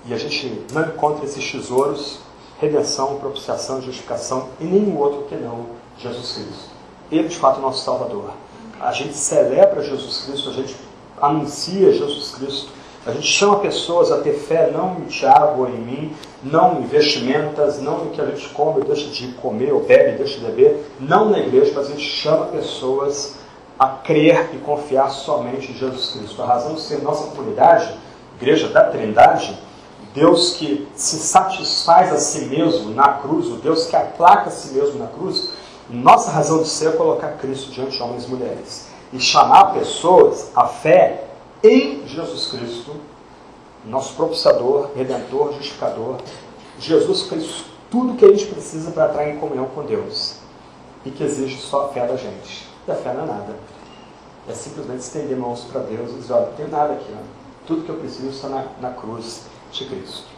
E a gente não encontra esses tesouros, redenção, propiciação e justificação em nenhum outro que não Jesus Cristo. Ele, de fato, é o nosso Salvador. A gente celebra Jesus Cristo, a gente anuncia Jesus Cristo, a gente chama pessoas a ter fé não em Tiago ou em mim, não em vestimentas, não no que a gente come ou deixa de comer, ou bebe e deixa de beber, não na igreja, mas a gente chama pessoas a crer e confiar somente em Jesus Cristo. A razão de ser nossa comunidade, Igreja da Trindade, Deus que se satisfaz a si mesmo na cruz, o Deus que aplaca a si mesmo na cruz, nossa razão de ser é colocar Cristo diante de homens e mulheres e chamar pessoas à fé em Jesus Cristo, nosso propiciador, redentor, justificador. Jesus fez tudo o que a gente precisa para entrar em comunhão com Deus e que exige só a fé da gente. E a fé não é nada. É simplesmente estender mãos para Deus e dizer, olha, não tem nada aqui, ó. Tudo que eu preciso está na cruz de Cristo.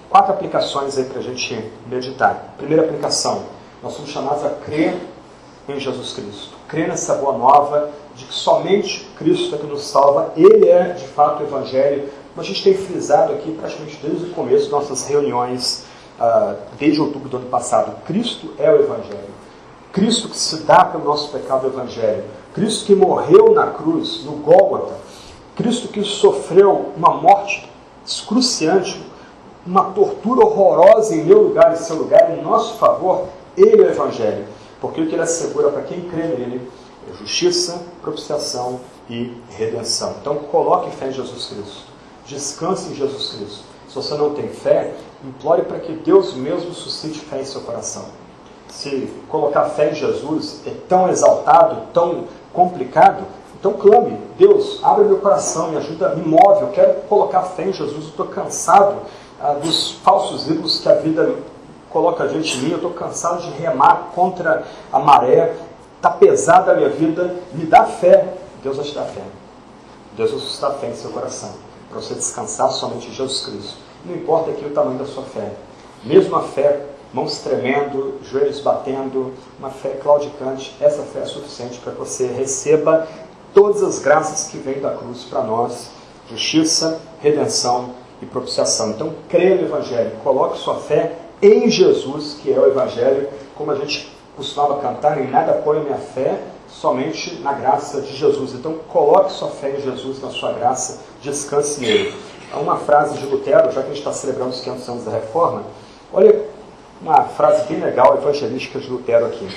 4 aplicações aí para a gente meditar. Primeira aplicação, nós somos chamados a crer em Jesus Cristo. Crer nessa boa nova de que somente Cristo é que nos salva. Ele é, de fato, o Evangelho. Como a gente tem frisado aqui praticamente desde o começo de nossas reuniões, desde outubro do ano passado. Cristo é o Evangelho. Cristo que se dá pelo nosso pecado, o Evangelho. Cristo que morreu na cruz, no Gólgota. Cristo que sofreu uma morte excruciante, uma tortura horrorosa em meu lugar e seu lugar, em nosso favor. Ele é o Evangelho. Porque o que ele assegura para quem crê nele é justiça, propiciação e redenção. Então coloque fé em Jesus Cristo. Descanse em Jesus Cristo. Se você não tem fé, implore para que Deus mesmo suscite fé em seu coração. Se colocar fé em Jesus é tão exaltado, tão complicado, Então clame, Deus, abre meu coração, me ajuda, me move, eu quero colocar fé em Jesus, eu estou cansado dos falsos ídolos que a vida coloca diante de mim, eu estou cansado de remar contra a maré, está pesada a minha vida, me dá fé. Deus vai te dar fé. Deus vai suscitar fé em seu coração, para você descansar somente em Jesus Cristo. Não importa aqui o tamanho da sua fé, mesmo a fé, mãos tremendo, joelhos batendo, uma fé claudicante, essa fé é suficiente para que você receba todas as graças que vêm da cruz para nós, justiça, redenção e propiciação. Então, creia no Evangelho, coloque sua fé em Jesus, que é o Evangelho, como a gente costumava cantar, em nada põe a minha fé, somente na graça de Jesus. Então, coloque sua fé em Jesus, na sua graça, descanse nele. Há uma frase de Lutero, já que a gente está celebrando os 500 anos da Reforma, olha uma frase bem legal, evangelística de Lutero aqui.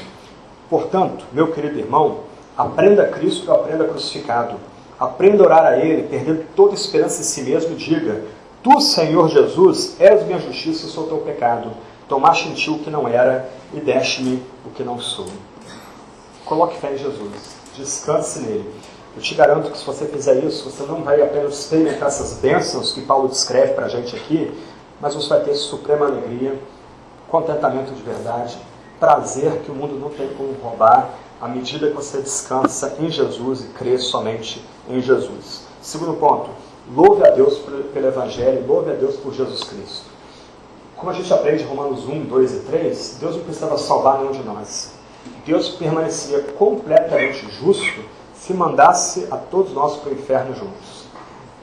Portanto, meu querido irmão, aprenda a Cristo e aprenda crucificado. Aprenda a orar a Ele, perdendo toda esperança em si mesmo, e diga: Tu, Senhor Jesus, és minha justiça e sou teu pecado. Tomaste em ti o que não era e deste-me o que não sou. Coloque fé em Jesus. Descanse nele. Eu te garanto que se você fizer isso, você não vai apenas experimentar essas bênçãos que Paulo descreve para a gente aqui, mas você vai ter suprema alegria, contentamento de verdade, prazer que o mundo não tem como roubar, à medida que você descansa em Jesus e crê somente em Jesus. Segundo ponto, louve a Deus pelo Evangelho, louve a Deus por Jesus Cristo. Como a gente aprende em Romanos 1, 2 e 3, Deus não precisava salvar nenhum de nós. Deus permaneceria completamente justo se mandasse a todos nós para o inferno juntos.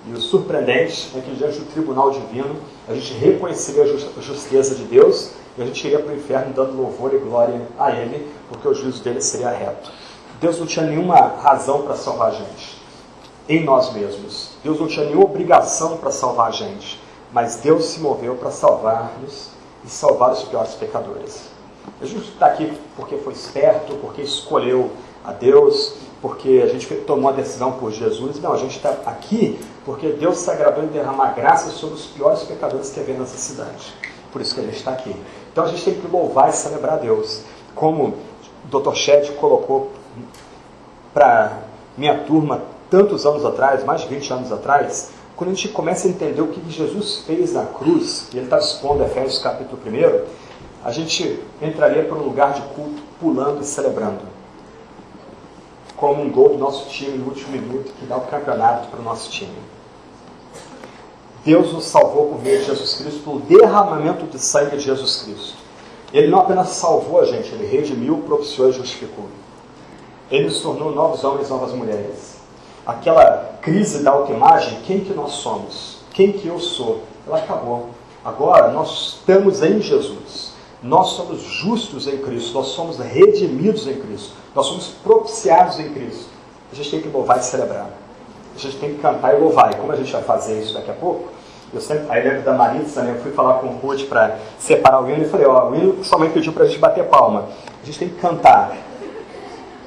E o surpreendente é que diante do tribunal divino, a gente reconheceria a justeza de Deus e a gente iria para o inferno dando louvor e glória a Ele, porque o juízo dele seria reto. Deus não tinha nenhuma razão para salvar a gente em nós mesmos. Deus não tinha nenhuma obrigação para salvar a gente, mas Deus se moveu para salvar-nos e salvar os piores pecadores. A gente está aqui porque foi esperto, porque escolheu a Deus, porque a gente tomou a decisão por Jesus. Não, a gente está aqui porque Deus se agradou em derramar graça sobre os piores pecadores que havia nessa cidade. Por isso que a gente está aqui. Então a gente tem que louvar e celebrar a Deus. Como o Dr. Shedd colocou para minha turma tantos anos atrás, mais de 20 anos atrás, quando a gente começa a entender o que Jesus fez na cruz, e ele está expondo Efésios capítulo 1, a gente entraria para um lugar de culto, pulando e celebrando. Como um gol do nosso time no último minuto, que dá o campeonato para o nosso time. Deus nos salvou por meio de Jesus Cristo, pelo derramamento de sangue de Jesus Cristo. Ele não apenas salvou a gente, Ele redimiu, propiciou e justificou. Ele nos tornou novos homens, novas mulheres. Aquela crise da autoimagem, quem que nós somos? Quem que eu sou? Ela acabou. Agora nós estamos em Jesus. Nós somos justos em Cristo, nós somos redimidos em Cristo, nós somos propiciados em Cristo. A gente tem que louvar e celebrar. A gente tem que cantar e louvar. E como a gente vai fazer isso daqui a pouco, aí lembro da Maritza, né, eu fui falar com o Ruth para separar o hino e falei, o hino sua mãe pediu para a gente bater palma. A gente tem que cantar.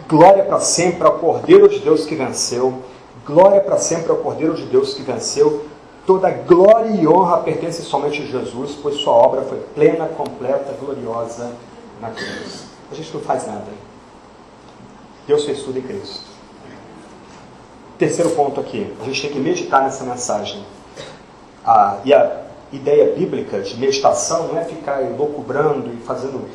Glória para sempre ao Cordeiro de Deus que venceu. Glória para sempre ao Cordeiro de Deus que venceu. Toda glória e honra pertence somente a Jesus, pois sua obra foi plena, completa, gloriosa na cruz. A gente não faz nada. Deus fez tudo em Cristo. Terceiro ponto aqui, a gente tem que meditar nessa mensagem. E a ideia bíblica de meditação não é ficar elucubrando e fazendo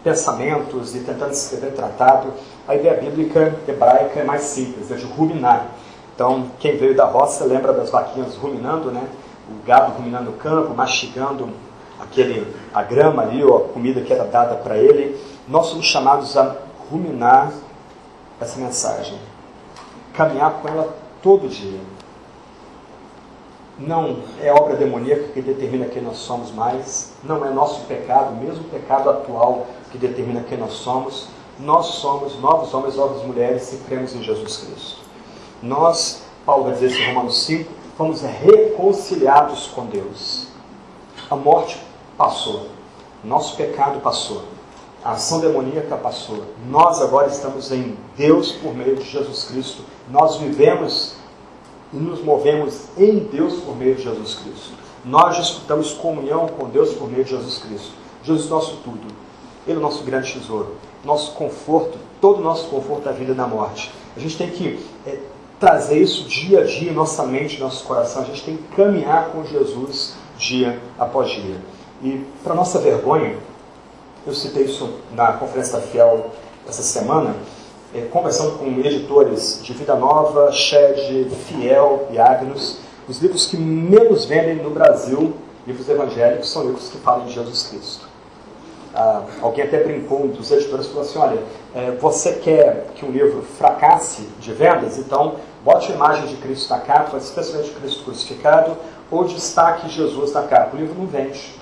pensamentos e tentando escrever tratado. A ideia bíblica hebraica é mais simples, é de ruminar. Então, quem veio da roça lembra das vaquinhas ruminando, né? O gado ruminando no campo, mastigando a grama ali, ou a comida que era dada para ele. Nós somos chamados a ruminar essa mensagem. Caminhar com ela todo dia. Não é obra demoníaca que determina quem nós somos mais. Não é nosso pecado, mesmo o pecado atual, que determina quem nós somos. Nós somos novos homens, novas mulheres, se cremos em Jesus Cristo. Nós, Paulo vai dizer isso em Romanos 5, fomos reconciliados com Deus. A morte passou. Nosso pecado passou. A ação demoníaca passou. Nós agora estamos em Deus por meio de Jesus Cristo. Nós vivemos e nos movemos em Deus por meio de Jesus Cristo. Nós disputamos comunhão com Deus por meio de Jesus Cristo. Jesus é o nosso tudo. Ele é o nosso grande tesouro. Nosso conforto, todo o nosso conforto da vida e da morte. A gente tem que trazer isso dia a dia em nossa mente, nosso coração. A gente tem que caminhar com Jesus dia após dia. E, para nossa vergonha, eu citei isso na Conferência da Fiel essa semana, conversando com editores de Vida Nova, Shed, Fiel e Agnus. Os livros que menos vendem no Brasil, livros evangélicos, são livros que falam de Jesus Cristo. Alguém até brincou, um dos editores falou assim, olha, você quer que um livro fracasse de vendas? Então, bote a imagem de Cristo na capa, especialmente Cristo crucificado, ou destaque Jesus na capa. O livro não vende.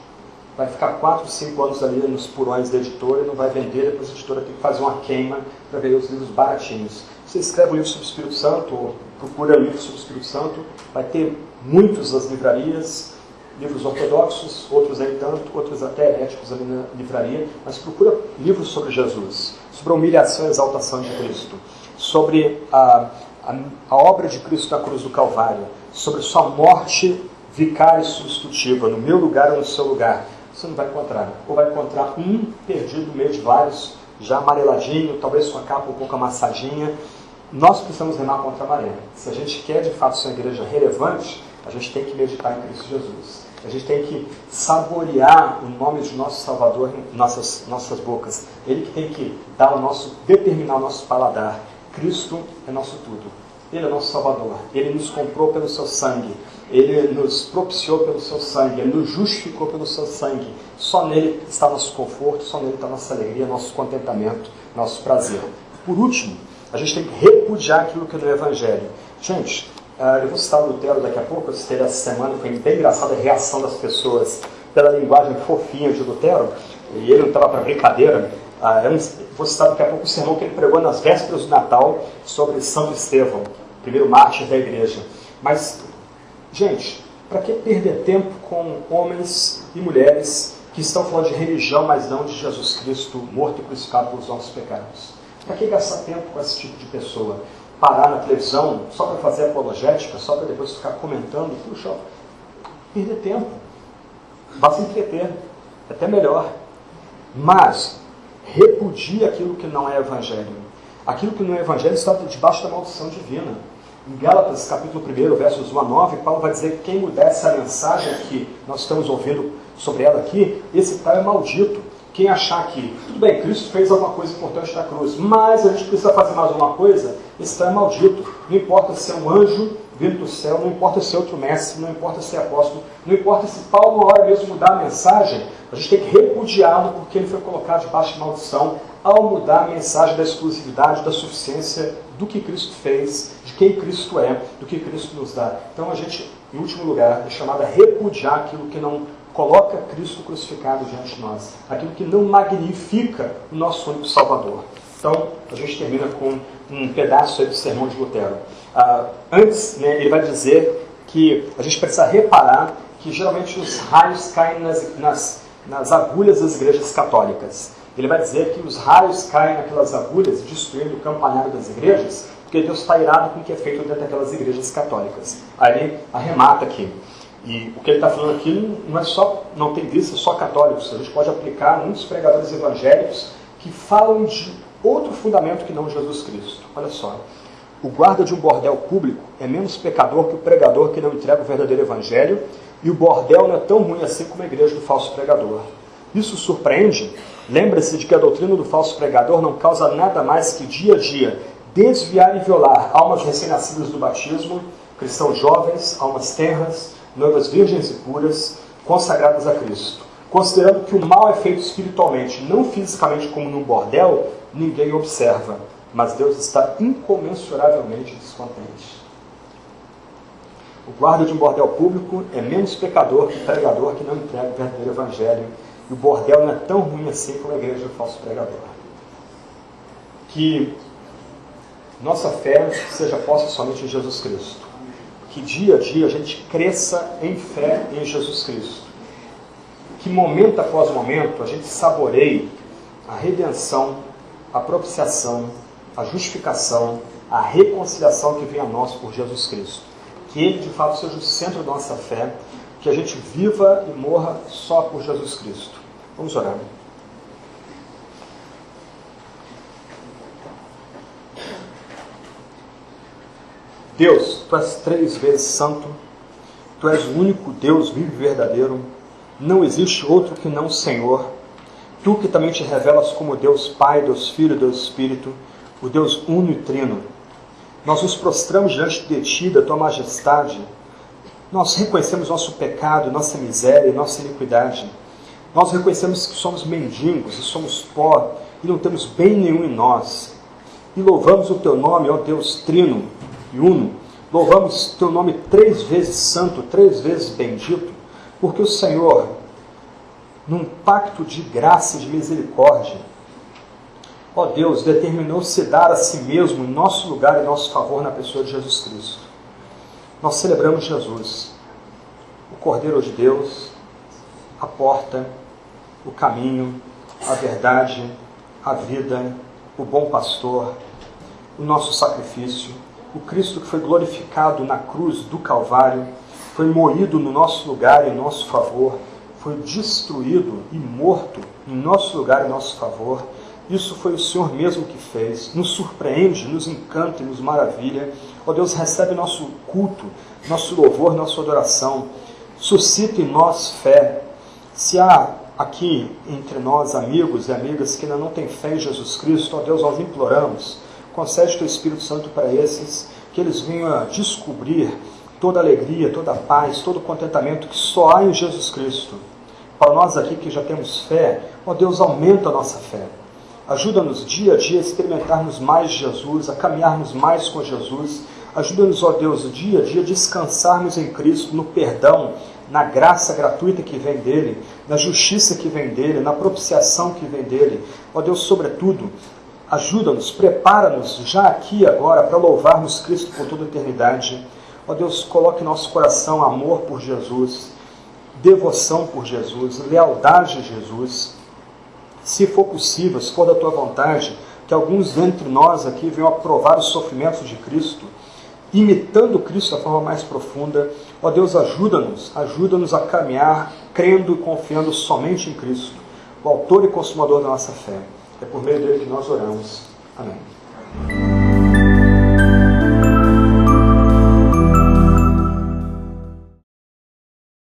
Vai ficar 4, 5 anos ali nos purões da editora e não vai vender, depois a editora tem que fazer uma queima para ver os livros baratinhos. Você escreve um livro sobre o Espírito Santo, ou procura um livro sobre o Espírito Santo, vai ter muitos nas livrarias, livros ortodoxos, outros nem tanto, outros até heréticos ali na livraria, mas procura livros sobre Jesus, sobre a humilhação e a exaltação de Cristo, sobre a obra de Cristo na cruz do Calvário, sobre sua morte vicária e substitutiva, no meu lugar ou no seu lugar. Você não vai encontrar. Ou vai encontrar um perdido no meio de vários, já amareladinho, talvez com a capa um pouco amassadinha. Nós precisamos remar contra a maré. Se a gente quer de fato ser uma igreja relevante, a gente tem que meditar em Cristo Jesus. A gente tem que saborear o nome de nosso Salvador em nossas bocas. Ele que tem que determinar o nosso paladar. Cristo é nosso tudo. Ele é nosso Salvador. Ele nos comprou pelo seu sangue. Ele nos propiciou pelo seu sangue. Ele nos justificou pelo seu sangue. Só nele está nosso conforto, só nele está nossa alegria, nosso contentamento, nosso prazer. Por último, a gente tem que repudiar aquilo que é do Evangelho. Gente, eu vou citar o Lutero daqui a pouco. Eu citei essa semana, foi bem engraçada a reação das pessoas pela linguagem fofinha de Lutero. E ele não estava para brincadeira. Vou citar daqui a pouco o sermão que ele pregou nas vésperas do Natal sobre Santo Estevão, primeiro mártir da igreja. Mas, gente, para que perder tempo com homens e mulheres que estão falando de religião, mas não de Jesus Cristo morto e crucificado pelos nossos pecados? Para que gastar tempo com esse tipo de pessoa? Parar na televisão só para fazer apologética, só para depois ficar comentando? Puxa, perder tempo. Basta entreter. É até melhor. Mas repudia aquilo que não é evangelho. Aquilo que não é evangelho está debaixo da maldição divina. Em Gálatas, capítulo 1, versos 1 a 9, Paulo vai dizer que quem mudar essa mensagem que nós estamos ouvindo sobre ela aqui, esse tal é maldito. Quem achar que, tudo bem, Cristo fez alguma coisa importante na cruz, mas a gente precisa fazer mais alguma coisa, esse tal é maldito. Não importa se é um anjo vindo do céu, não importa se é outro mestre, não importa se é apóstolo, não importa se Paulo, na hora mesmo, mudar a mensagem, a gente tem que repudiá-lo porque ele foi colocado debaixo de maldição ao mudar a mensagem da exclusividade, da suficiência do que Cristo fez, de quem Cristo é, do que Cristo nos dá. Então a gente, em último lugar, é chamado a repudiar aquilo que não coloca Cristo crucificado diante de nós, aquilo que não magnifica o nosso único Salvador. Então, a gente termina com um pedaço aí do sermão de Lutero. Antes, ele vai dizer que a gente precisa reparar que geralmente os raios caem nas agulhas das igrejas católicas. Ele vai dizer que os raios caem naquelas agulhas, destruindo o campanário das igrejas, porque Deus está irado com o que é feito dentro daquelas igrejas católicas. Aí ele arremata aqui. E o que ele está falando aqui não tem vista só católicos. A gente pode aplicar a muitos pregadores evangélicos que falam de outro fundamento que não Jesus Cristo. Olha só. O guarda de um bordel público é menos pecador que o pregador que não entrega o verdadeiro evangelho, e o bordel não é tão ruim assim como a igreja do falso pregador. Isso surpreende? Lembre-se de que a doutrina do falso pregador não causa nada mais que dia a dia desviar e violar almas recém-nascidas do batismo, cristãos jovens, almas tenras, noivas virgens e puras, consagradas a Cristo. Considerando que o mal é feito espiritualmente, não fisicamente como num bordel, ninguém observa, mas Deus está incomensuravelmente descontente. O guarda de um bordel público é menos pecador que o pregador que não entrega o verdadeiro evangelho, e o bordel não é tão ruim assim como a igreja do falso pregador. Que nossa fé seja posta somente em Jesus Cristo. Que dia a dia a gente cresça em fé em Jesus Cristo. Que momento após momento a gente saboreie a redenção, a propiciação, a justificação, a reconciliação que vem a nós por Jesus Cristo. Que Ele de fato seja o centro da nossa fé, que a gente viva e morra só por Jesus Cristo. Vamos orar. Deus, Tu és 3 vezes santo, Tu és o único Deus vivo e verdadeiro, não existe outro que não o Senhor. Tu que também te revelas como Deus Pai, Deus Filho, Deus Espírito, o Deus uno e trino. Nós nos prostramos diante de Ti, da Tua majestade. Nós reconhecemos nosso pecado, nossa miséria e nossa iniquidade. Nós reconhecemos que somos mendigos e somos pó e não temos bem nenhum em nós. E louvamos o Teu nome, ó Deus trino e uno. Louvamos Teu nome 3 vezes santo, 3 vezes bendito, porque o Senhor, num pacto de graça e de misericórdia, ó Deus, determinou-se dar a si mesmo em nosso lugar e em nosso favor na pessoa de Jesus Cristo. Nós celebramos Jesus, o Cordeiro de Deus, a porta, o caminho, a verdade, a vida, o bom pastor, o nosso sacrifício, o Cristo que foi glorificado na cruz do Calvário, foi moído no nosso lugar e em nosso favor, foi destruído e morto em nosso lugar e em nosso favor. Isso foi o Senhor mesmo que fez. Nos surpreende, nos encanta e nos maravilha. Ó Deus, recebe nosso culto, nosso louvor, nossa adoração. Suscita em nós fé. Se há aqui entre nós amigos e amigas que ainda não têm fé em Jesus Cristo, ó Deus, nós imploramos, concede Teu Espírito Santo para esses, que eles venham a descobrir toda a alegria, toda a paz, todo o contentamento que só há em Jesus Cristo. Para nós aqui que já temos fé, ó Deus, aumenta a nossa fé. Ajuda-nos dia a dia a experimentarmos mais Jesus, a caminharmos mais com Jesus. Ajuda-nos, ó Deus, dia a dia a descansarmos em Cristo, no perdão, na graça gratuita que vem dEle, na justiça que vem dEle, na propiciação que vem dEle. Ó Deus, sobretudo, ajuda-nos, prepara-nos já aqui e agora para louvarmos Cristo por toda a eternidade. Ó Deus, coloque em nosso coração amor por Jesus, devoção por Jesus, lealdade a Jesus. Se for possível, se for da Tua vontade, que alguns entre nós aqui venham a provar os sofrimentos de Cristo, imitando Cristo da forma mais profunda. Ó Deus, ajuda-nos a caminhar crendo e confiando somente em Cristo, o autor e consumador da nossa fé. É por meio dele que nós oramos. Amém.